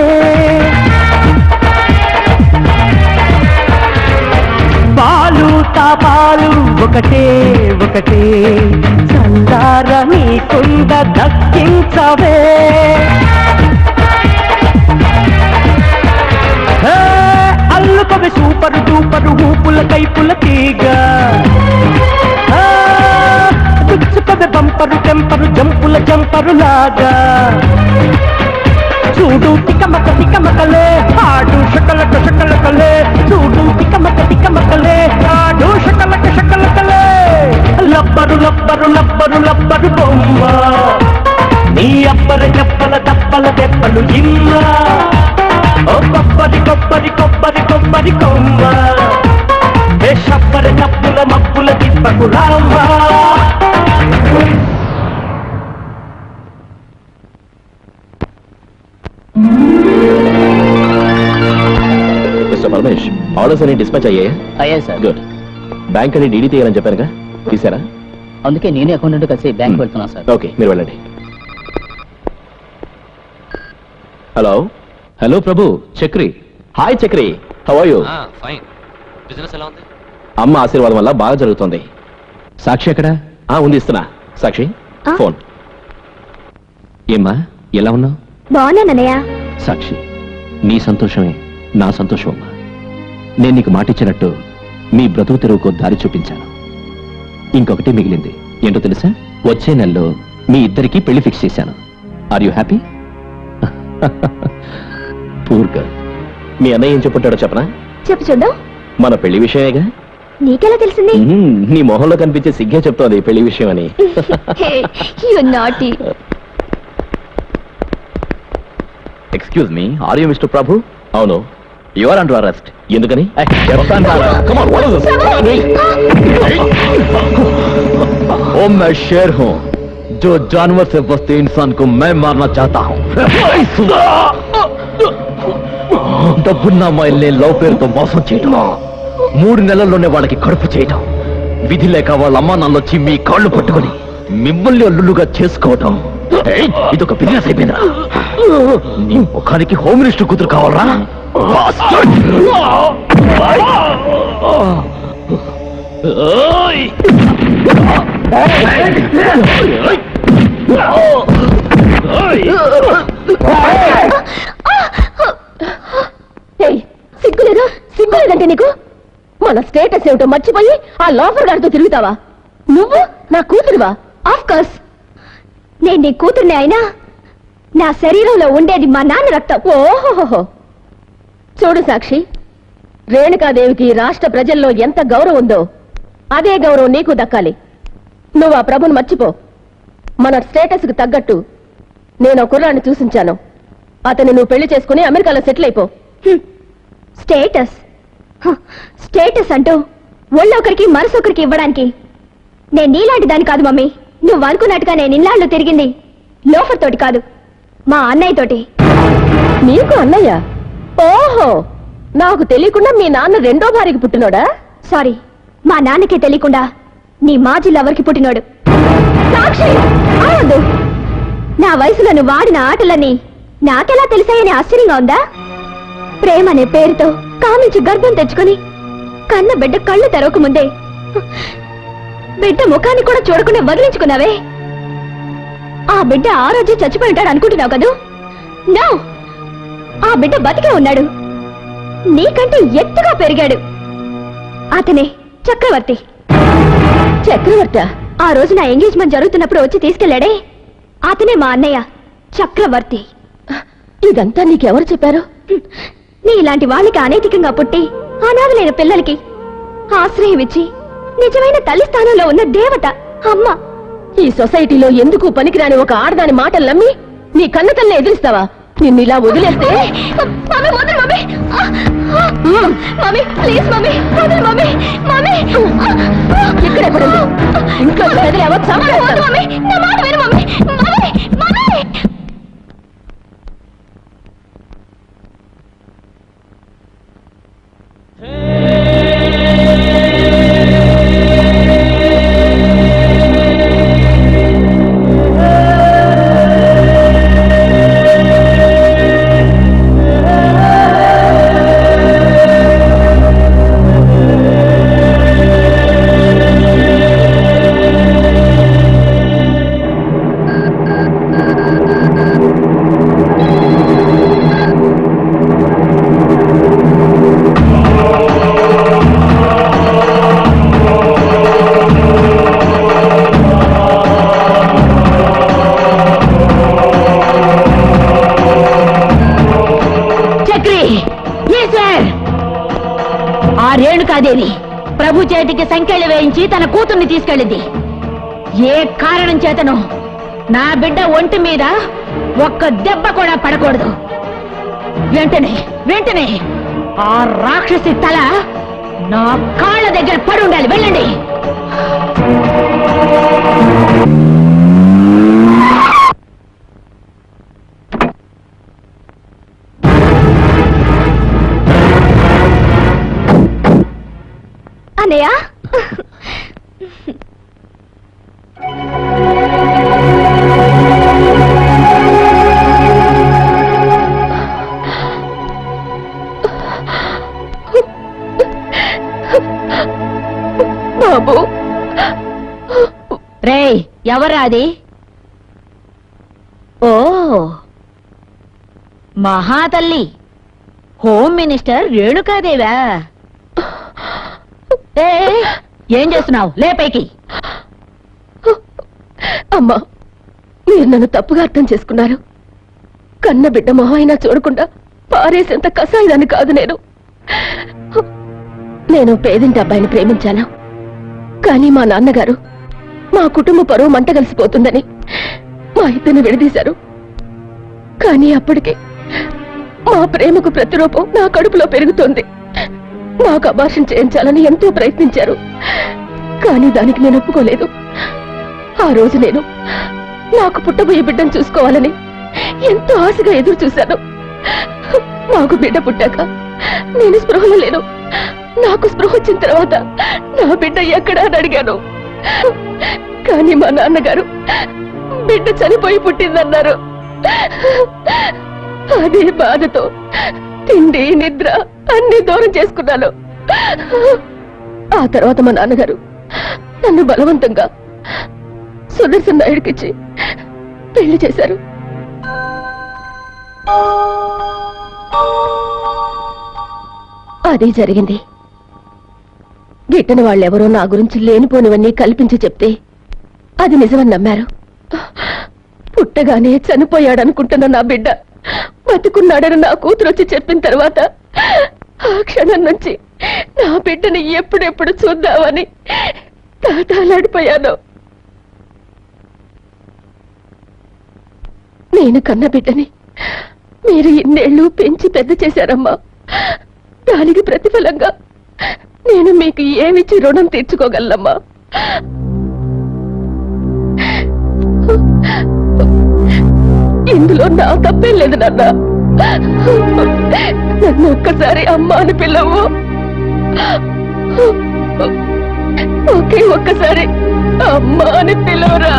పాలు తాపాలు ఒకటే ఒకటే చందార నీకుండ దక్కించవే అల్లుకొవి సూపరు డూపరు ఊపుల కైపుల తీగ గుచ్చుకొవి బంపరు టెంపరు జంపుల జంపరు లాగా చూడు తికమకలే ఆడు శకలక శకలకలే చూడు తికమకలే ఆడు శకలక శకలకలే లబ్బరు లబ్బరు లబ్బరు లబ్బరు బొమ్మ నీ అబ్బరి గబ్బల దబ్బల దెబ్బలు ఇమ్మ ఓ కొబ్బరి కొబ్బరి కొబ్బరి కొబ్బరి కొమ్మ ఏ షబ్బరి డప్పుల మబ్బుల తిప్పకు రామ్మ మిస్టర్ పరమేష్ ఆర్డర్స్ అన్ని డిస్పాచ్ అయ్యాయా? అయ్యాయి సార్. గుడ్. బ్యాంక్ అని డీడీ తీయాలని చెప్పారుగా, తీసారా? అందుకే నేనే అకౌంటెంట్ కలిసి బ్యాంక్ వెళ్తున్నా సార్. ఓకే, మీరు వెళ్ళండి. Hello hello Prabhu, Chakri. Hi Chakri, how are you? Fine. Business ఎలా ఉంది? అమ్మ ఆశీర్వాదం వల్ల బాగా జరుగుతుంది. సాక్షి ఎక్కడ? ఉంది, ఇస్తున్నా. సాక్షి ఫోన్. ఏమ్మా ఎలా ఉన్నావు? బాగున్నానన్నయ్య. సాక్షి, నీ సంతోషమే నా సంతోషం అమ్మా. నేను నీకు మాటిచ్చినట్టు మీ బ్రతుకు తెరువుకు దారి చూపించాను. ఇంకొకటి మిగిలింది, ఏంటో తెలుసా? వచ్చే నెలలో మీ ఇద్దరికి పెళ్లి ఫిక్స్ చేశాను. Are you happy? Poor girl. మీ అన్నయ్య ఏం చెప్పుంటాడో చెప్పనా? చెప్పు చూద్దాం. మన పెళ్లి విషయమేగా. నీకెలా తెలిసింది? నీ మొహంలో కనిపించే సిగ్గే చెప్తోంది పెళ్లి విషయం అని. You naughty. Excuse me, are you mister Prabhu? అవును. You are under arrest. ఎందుకని? ఓ मैं शेर हूं, जो जानवर से बसते इंसान को मैं मारना चाहता हूँ డబ్బున్న అమ్మాయిల్ని లవ్ పేరుతో మోసం చేయటం 3 నెలల్లోనే వాళ్ళకి కడుపు చేయటం విధి లేక వాళ్ళ అమ్మా నాన్న వచ్చి మీ కాళ్ళు పట్టుకొని మిమ్మల్ని అల్లులుగా చేసుకోవటం ఇదొక బిజినెస్ అయిపోయిందా నీ ముఖానికి హోమ్ మినిస్టర్ కూతురు కావాలరా సిగ్గులేదంటే నీకు మన స్టేటస్ ఏమిటో మర్చిపోయి ఆ లోఫర్ గారితో తిరుగుతావా? నువ్వు నా కూతురువా? ఆఫ్ కోర్స్ నేను నీ కూతుర్ని అయినా నా శరీరంలో ఉండేది మా నాన్న రక్తం. ఓహోహో, చూడు సాక్షి, రేణుకాదేవికి రాష్ట్ర ప్రజల్లో ఎంత గౌరవం ఉందో అదే గౌరవం నీకు దక్కాలి. నువ్వు ఆ ప్రభుని మర్చిపో. మన స్టేటస్ కు తగ్గట్టు నేను ఆ కుర్రాన్ని చూసించాను. అతన్ని నువ్వు పెళ్లి చేసుకుని అమెరికాలో సెటిల్ అయిపో. స్టేటస్ స్టేటస్ అంటూ ఒళ్ళొకరికి మనసొకరికి ఇవ్వడానికి నేను నీలాంటి దాన్ని కాదు మమ్మీ. నువ్వు అనుకున్నట్టుగా నేను ఇన్నాళ్ళు తిరిగింది లోఫర్ తోటి కాదు, మా అన్నయ్య తోటి. నీకు అన్నయ్య? ఓహో, నాకు తెలియకుండా మీ నాన్న రెండో భార్యకి పుట్టినోడా? సారీ, మా నాన్నకే తెలియకుండా నీ మాజీ లవర్కి పుట్టినోడు. సాక్షి, ఆవద్దు. నా వయసులో నువ్వు ఆడిన ఆటలన్నీ నాకెలా తెలిసాయని ఆశ్చర్యంగా ఉందా? ప్రేమ అనే పేరుతో కామించి గర్భం తెచ్చుకొని కన్న బిడ్డ కళ్ళు తెరవక ముందే బిడ్డ ముఖాన్ని కూడా చూడకుండా వదిలించుకున్నావే. ఆ బిడ్డ ఆ రోజే చచ్చిపోయి ఉంటాడు అనుకుంటున్నావు కదూ? నో, ఆ బిడ్డ బతికే ఉన్నాడు. నీకంటే ఎత్తుగా పెరిగాడు. అతనే చక్రవర్తి. చక్రవర్తి? ఆ రోజు నా ఎంగేజ్మెంట్ జరుగుతున్నప్పుడు వచ్చి తీసుకెళ్లాడే అతనే మా అన్నయ్య చక్రవర్తి. ఇదంతా నీకెవరు చెప్పారు? నీ ఇలాంటి వాళ్ళకి అనైతికంగా పుట్టి అనాథలైన పిల్లలకి ఆశ్రయం ఇచ్చి నిజమైన తల్లి స్థానంలో ఉన్న దేవత అమ్మ. ఈ సొసైటీలో ఎందుకు పనికిరాని ఒక ఆడదాని మాటలు నమ్మి నీ కన్న తల్లిని ఎదిరిస్తావా? నిన్ను ఇలా వదిలేస్తే ఇక్కడే పడింది. ఇంట్లో వదిలేవా? రేణుకాదేవి ప్రభు చేతికి సంకెళ్ళు వేయించి తన కూతుర్ని తీసుకెళ్ళింది. ఏ కారణం చేతను నా బిడ్డ ఒంటి మీద ఒక్క దెబ్బ కూడా పడకూడదు. వెంటనే ఆ రాక్షసి తల నా కాళ్ళ దగ్గర పడి ఉండాలి. వెళ్ళండి. అన్నయ్య, బాబు. రే, ఎవరా అది? ఓ, మహాతల్లి హోమ్ మినిస్టర్ రేణుకాదేవా? ఏం చేస్తున్నావు? లేపైకి. అమ్మా, మీరు నన్ను తప్పుగా అర్థం చేసుకున్నారు. కన్న బిడ్డ మొహం అయినా చూడకుండా పారేసేంత కసాయిదాన్ని కాదు నేను. నేను పేదింటి అబ్బాయిని ప్రేమించాను. కానీ మా నాన్నగారు మా కుటుంబ పరువు మంట కలిసిపోతుందని మా ఇద్దరిని విడదీశారు. కానీ అప్పటికే మా ప్రేమకు ప్రతిరూపం నా కడుపులో పెరుగుతోంది. నాకు అబార్షన్ చేయించాలని ఎంతో ప్రయత్నించారు. కానీ దానికి నేను ఒప్పుకోలేదు. ఆ రోజు నేను నాకు పుట్టబోయే బిడ్డను చూసుకోవాలని ఎంతో ఆశగా ఎదురు చూశాను. నాకు బిడ్డ పుట్టాక నేను స్పృహలో లేను. నాకు స్పృహ వచ్చిన తర్వాత నా బిడ్డ ఎక్కడా అని అడిగాను. కానీ మా నాన్నగారు బిడ్డ చనిపోయి పుట్టిందన్నారు. అదే బాధతో తిండి నిద్ర అన్ని దూరం చేసుకున్నాను. ఆ తర్వాత మా నాన్నగారు నన్ను బలవంతంగా సుదర్శన్ నాయుడికిచ్చి పెళ్లి చేశారు. అదే జరిగింది. గిట్టని వాళ్ళెవరో నా గురించి లేనిపోనివన్నీ కల్పించి చెప్తే అది నిజమని నమ్మారు. పుట్టగానే చనిపోయాడనుకుంటున్న నా బిడ్డ బతుకున్నాడని నా కూతురు వచ్చి చెప్పిన తర్వాత ఆ క్షణం నుంచి నా బిడ్డని ఎప్పుడెప్పుడు చూద్దామని తాతాలాడిపోయాను. నేను కన్న బిడ్డని మీరు ఇన్నేళ్లు పెంచి పెద్ద చేశారమ్మా. దానికి ప్రతిఫలంగా నేను మీకు ఏమిచ్చి రుణం తీర్చుకోగలమ్మా? ఇందులో నా తప్పే లేదు నాన్న. నన్ను ఒక్కసారి అమ్మ అని పిల్లవు. ఒకే ఒక్కసారి అమ్మ అని పిలవరా?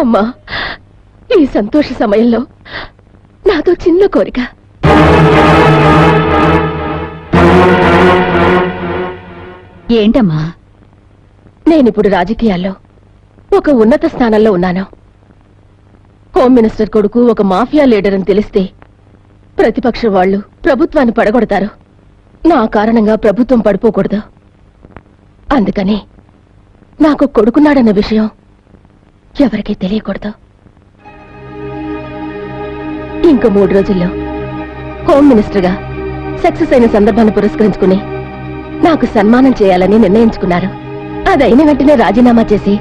అమ్మా, ఈ సంతోష సమయంలో నాతో చిన్న కోరిక. ఏంటమ్మా? నేనిప్పుడు రాజకీయాల్లో ఒక ఉన్నత స్థానంలో ఉన్నాను. హోమ్ మినిస్టర్ కొడుకు ఒక మాఫియా లీడర్ అని తెలిస్తే ప్రతిపక్ష వాళ్ళు ప్రభుత్వాన్ని పడగొడతారు. నా కారణంగా ప్రభుత్వం పడిపోకూడదు. అందుకని నాకు కొడుకున్నాడన్న విషయం ఎవరికీ తెలియకూడదు. ఇంకో 3 రోజుల్లో హోమ్ మినిస్టర్గా సక్సెస్ అయిన సందర్భాన్ని పురస్కరించుకుని నాకు సన్మానం చేయాలని నిర్ణయించుకున్నారు. అదైన వెంటనే రాజీనామా చేసి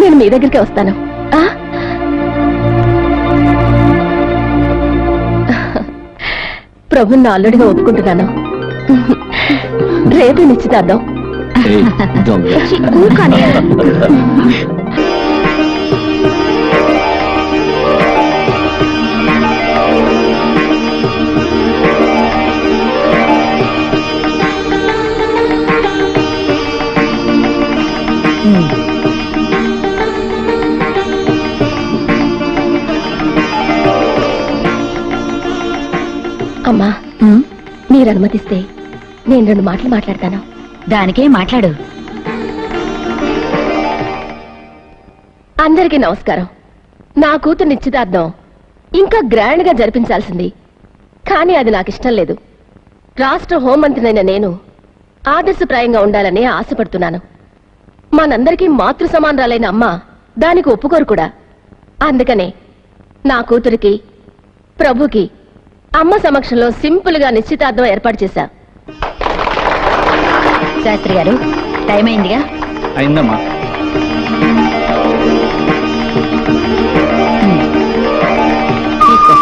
నేను మీ దగ్గరికి వస్తాను. ప్రభుని నా అల్లుడిగా ఒప్పుకుంటున్నాను. రేపు నిశ్చితార్థం. అమ్మా, మీరు అనుమతిస్తే నేను 2 మాటలు మాట్లాడతాను. దానికే మాట్లాడు. అందరికీ నమస్కారం. నా కూతురు నిశ్చితార్థం ఇంకా గ్రాండ్ గా జరిపించాల్సింది. కానీ అది నాకు ఇష్టం లేదు. రాష్ట్ర హోంమంత్రినైన నేను ఆదర్శప్రాయంగా ఉండాలని ఆశపడుతున్నాను. మనందరికీ మాతృ సమానరాలైన అమ్మ దానికి ఒప్పుకోరు కూడా. అందుకనే నా కూతురికి ప్రభుకి అమ్మ సమక్షంలో సింపుల్ గా నిశ్చితార్థం ఏర్పాటు చేశా. శాస్త్రి గారు, టైం అయిందిగా. అయిందమ్మా. తీసుకో.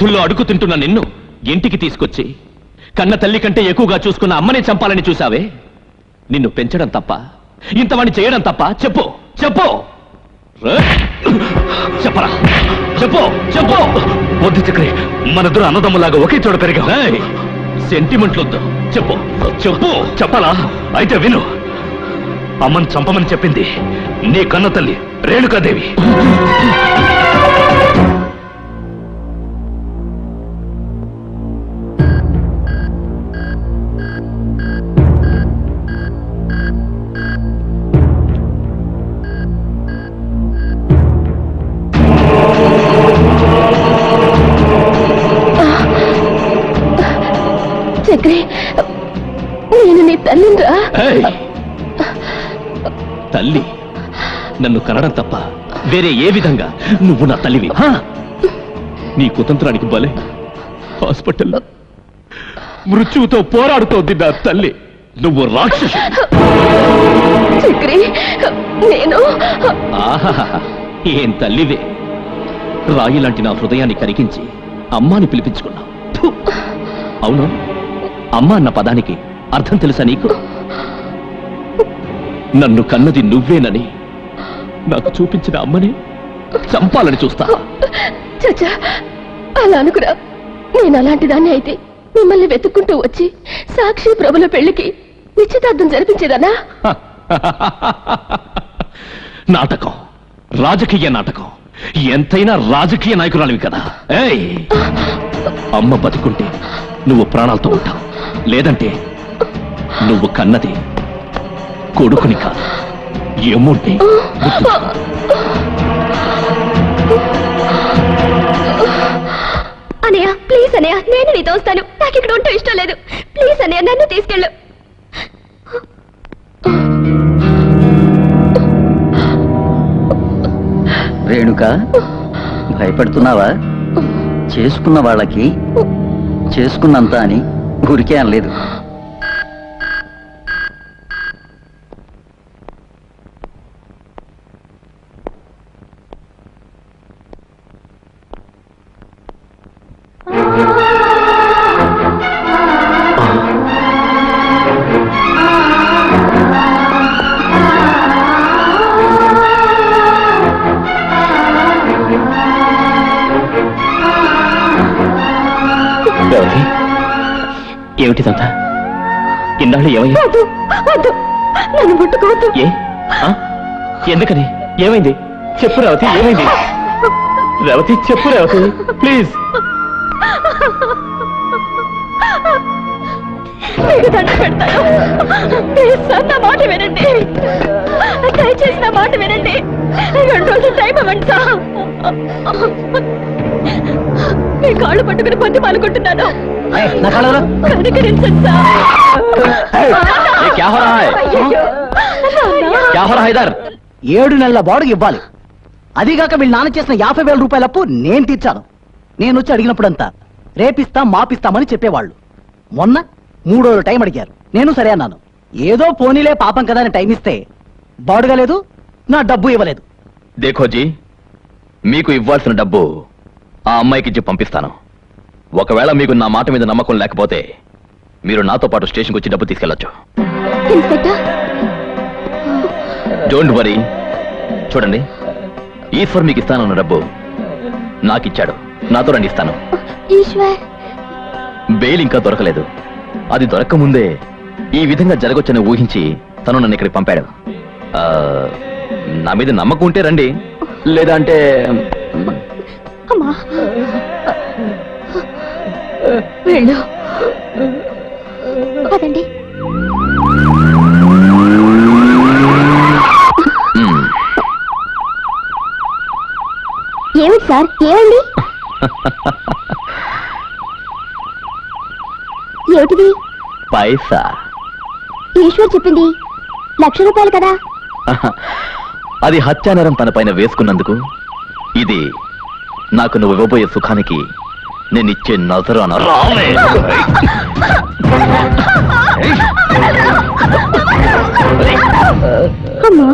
వీధుల్లో అడుగు తింటున్న నిన్ను ఇంటికి తీసుకొచ్చి కన్న తల్లి కంటే ఎక్కువగా చూసుకున్న అమ్మని చంపాలని చూసావే? నిన్ను పెంచడం తప్ప, ఇంతవాణ్ణి చేయడం తప్ప? చెప్పు చెప్పు చెప్పరా, చెప్పు చెప్పు. వద్దు చక్రి, మనిద్దరు అన్నదమ్ములాగా ఒకే చోట పెరిగా. సెంటిమెంట్లొద్దు, చెప్పు చెప్పు. చెప్పాలా? అయితే విను. అమ్మని చంపమని చెప్పింది నీ కన్న తల్లి రేణుకాదేవి. చక్రి, నేను నీ తల్లిరా. తల్లి? నన్ను కనడం తప్ప వేరే ఏ విధంగా నువ్వు నా తల్లివి? నీ కుతంత్రానికి బలే హాస్పిటల్లో మృత్యువుతో పోరాడుతోంది నా తల్లి. నువ్వు రాక్షసు. చక్రి, నేను ఆహా, ఏం తల్లివే. రాయి లాంటి నా హృదయాన్ని కరిగించి అమ్మాని పిలిపించుకున్నావు. థు. అవును, అమ్మ అన్న పదానికి అర్థం తెలుసా నీకు? నన్ను కన్నది నువ్వేనని నాకు చూపించిన అమ్మని చంపాలని చూస్తా. చచ్చా, అలా అనుకురా. నేను అలాంటి దాన్ని అయితే మిమ్మల్ని వెతుక్కుంటూ వచ్చి సాక్షి ప్రభుల పెళ్లికి నిశ్చితార్థం జరిపించేదనా? నాటకం, రాజకీయ నాటకం. ఎంతైనా రాజకీయ నాయకురాలివి కదా. ఏయ్, అమ్మ బతికుంటే నువ్వు ప్రాణాలతో ఉంటావు, లేదంటే నువ్వు కన్నది కొడుకుని కాదు, ఎమ్ముంటే. అనయ్య ప్లీజ్ అనయ్య, నేను నీతో వస్తాను. నాకు ఇక్కడ ఉంటూ ఇష్టం లేదు. ప్లీజ్ అనయ్య, నన్ను తీసుకెళ్ళు. రేణుక, భయపడుతున్నావా? చేసుకున్న వాళ్ళకి చేసుకున్నంత అని ఊరికే అనలేదు. ఏమిటిదంతా? ఇన్నాళ్ళు ఏమయ్యా? వద్దు, వద్దు, నన్ను ముట్టుకోవద్దు. ఏ? ఎందుకని? ఏమైంది? చెప్పు రేవతి, ఏమైంది? రేవతి, చెప్పు రేవతి, ప్లీజ్. మీకు దండ పెడతాను. ప్లీజ్ సార్, నా మాట వినండి. దయచేసి నా మాట వినండి. 2 రోజులు టైం ఇవ్వండి సార్. మీ కాళ్ళు పట్టుకుని పొద్దు పాల్గొంటున్నాను. కనుకరించండి సార్. క్యా హో రహా హై? క్యా హో రహా హై ఇధర్? 7 నెలల బాడుగు ఇవ్వాలి. అదిగాక వీళ్ళు నాన్న చేసిన 50,000 రూపాయల అప్పు నేను తీర్చాను. నేను వచ్చి అడిగినప్పుడంతా రేపిస్తాం మాపిస్తామని చెప్పేవాళ్ళు. మొన్న 3 రోజులు టైం అడిగారు. నేను సరే అన్నాను. ఏదో పోనీలే పాపం కదా అని టైం ఇస్తే బాడుగా లేదు, నా డబ్బు ఇవ్వలేదు. దేఖోజీ, మీకు ఇవ్వాల్సిన డబ్బు ఆ అమ్మాయికి ఇచ్చి పంపిస్తాను. ఒకవేళ మీకు నా మాట మీద నమ్మకం లేకపోతే మీరు నాతో పాటు స్టేషన్కి వచ్చి డబ్బు తీసుకెళ్లొచ్చు. Inspector, don't worry. చూడండి, ఈశ్వర్ మీకు ఇస్తానన్న డబ్బు నాకిచ్చాడు. నాతో రండి, ఇస్తాను. ఈశ్వర్, బెయిల్ ఇంకా దొరకలేదు. అది దొరక్క ముందే ఈ విధంగా జరగొచ్చని ఊహించి తను నన్ను ఇక్కడికి పంపాడు. నా మీద నమ్మకం ఉంటే రండి, లేదా అంటే అమ్మా వెళ్ళు. పదండి. ఏమిటి సార్, ఏమండి? ఏమిటిది? పైసా. ఈశ్వర్ చెప్పింది 1,00,000 రూపాయలు కదా. అది హత్యానేరం తన పైన వేసుకున్నందుకు. ఇది నాకు నువ్వు ఇవ్వబోయే సుఖానికి నేనిచ్చే నజరానా. అమ్మా,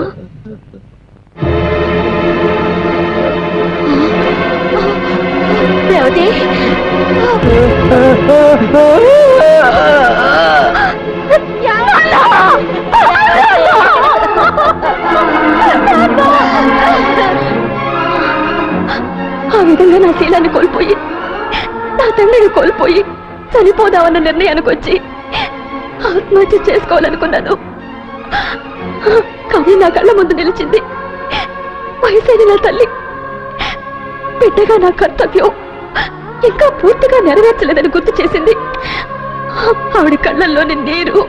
రేవతి, తండ్రిని కోల్పోయి చనిపోదామన్న నిర్ణయానికి వచ్చి ఆత్మహత్య చేసుకోవాలనుకున్నాను. కానీ నా కళ్ళ ముందు నిలిచింది వయసైన నా తల్లి. బిడ్డగా నా కర్తవ్యం ఇంకా పూర్తిగా నెరవేర్చలేదని గుర్తు చేసింది. ఆవిడ కళ్ళల్లోని నీరు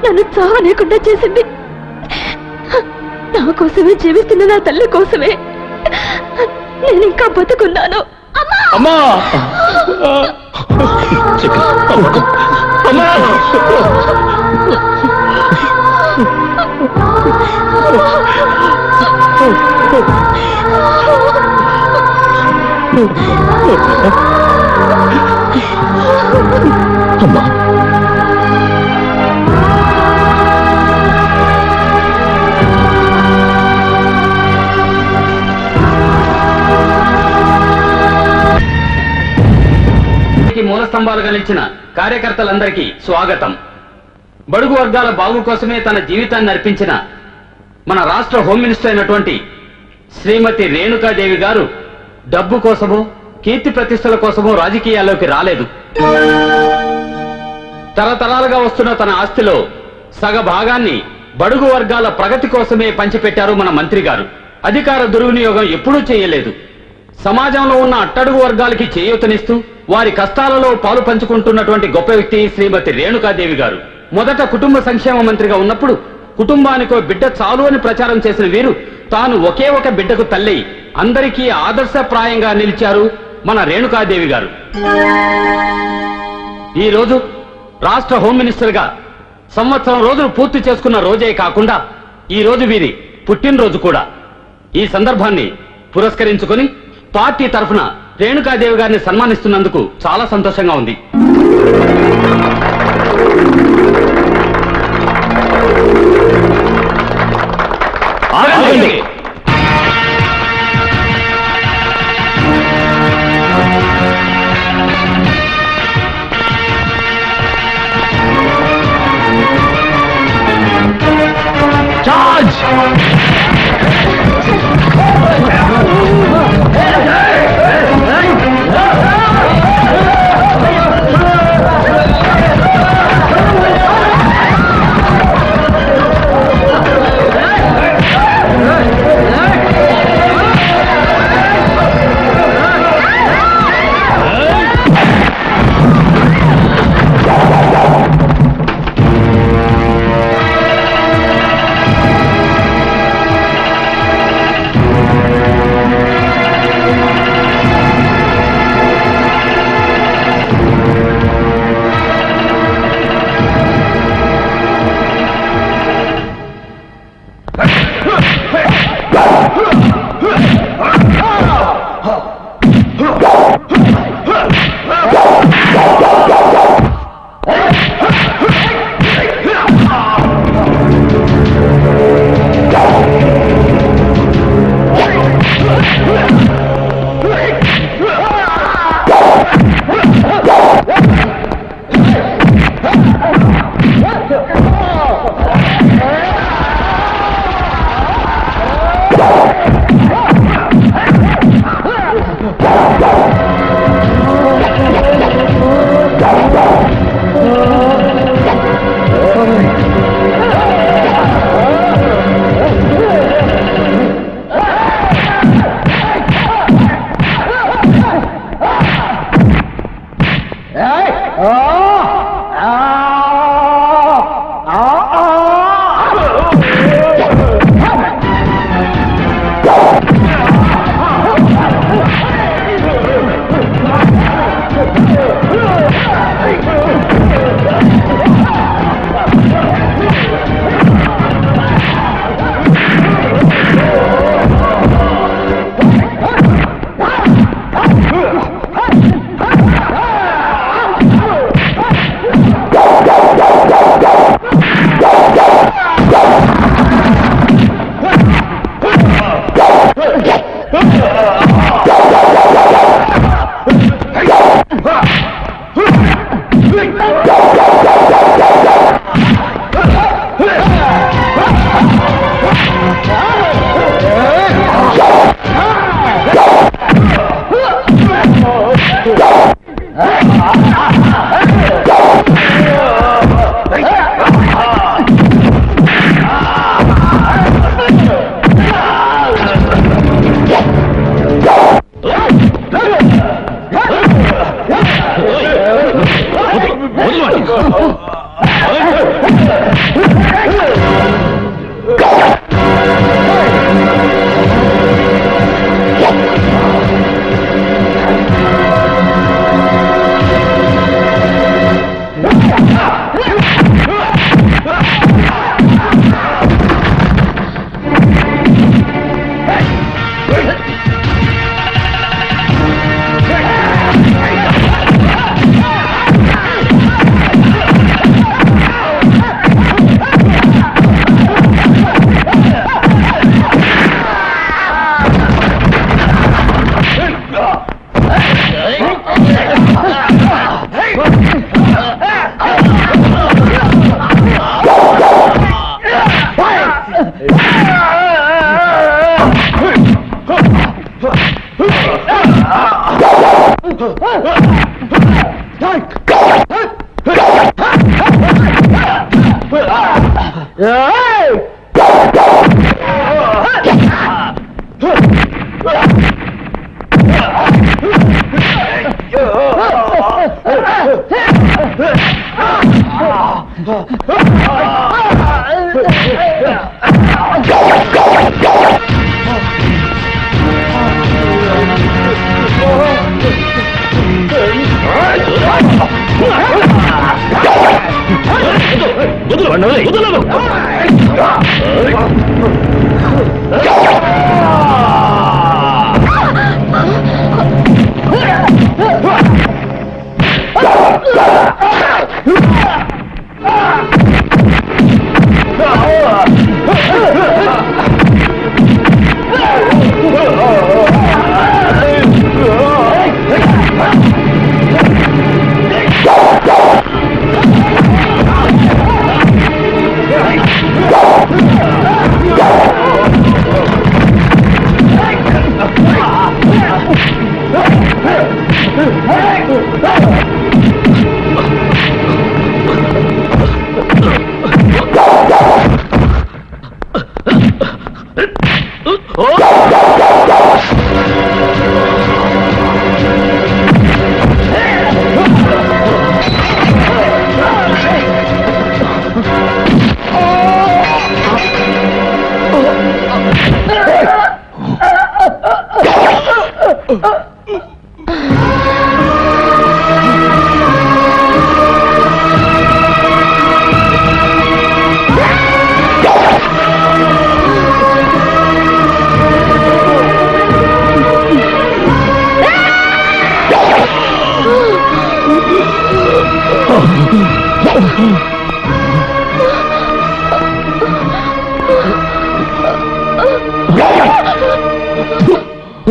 నన్ను చావనేకుండా చేసింది. నా కోసమే జీవిస్తున్న నా తల్లి కోసమే నేను ఇంకా బతుకున్నాను. అమ్మా అమ్మా అమ్మా మూల స్తంభాలుగా నిలిచిన కార్యకర్తలందరికీ స్వాగతం. బడుగు వర్గాల బాగు కోసమే తన జీవితాన్ని అర్పించిన మన రాష్ట్ర హోమ్ మినిస్టర్ అయినటువంటి శ్రీమతి రేణుకాదేవి గారు డబ్బు కోసమో కీర్తి ప్రతిష్టల కోసమో రాజకీయాల్లోకి రాలేదు. తరతరాలుగా వస్తున్న తన ఆస్తిలో సగ భాగాన్ని బడుగు వర్గాల ప్రగతి కోసమే పంచిపెట్టారు మన మంత్రి గారు. అధికార దుర్వినియోగం ఎప్పుడూ చేయలేదు. సమాజంలో ఉన్న అట్టడుగు వర్గాలకి చేయూతనిస్తూ వారి కష్టాలలో పాలు పంచుకుంటున్నటువంటి గొప్ప వ్యక్తి శ్రీమతి రేణుకాదేవి గారు. మొదట కుటుంబ సంక్షేమ మంత్రిగా ఉన్నప్పుడు కుటుంబానికో బిడ్డ చాలు అని ప్రచారం చేసిన వీరు తాను ఒకే ఒక బిడ్డకు తల్లి అందరికీ ఆదర్శప్రాయంగా నిలిచారు మన రేణుకాదేవి గారు. ఈ రోజు రాష్ట్ర హోమ్ మినిస్టర్ గా సంవత్సరం రోజులు పూర్తి చేసుకున్న రోజే కాకుండా ఈ రోజు వీరి పుట్టినరోజు కూడా. ఈ సందర్భాన్ని పురస్కరించుకొని పార్టీ తరఫున రేణుకాదేవి గారిని సన్మానిస్తున్నందుకు చాలా సంతోషంగా ఉంది.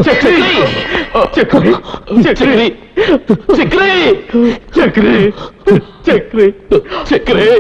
చక్రి చక్రి చక్రి చక్రి చక్రి చక్రి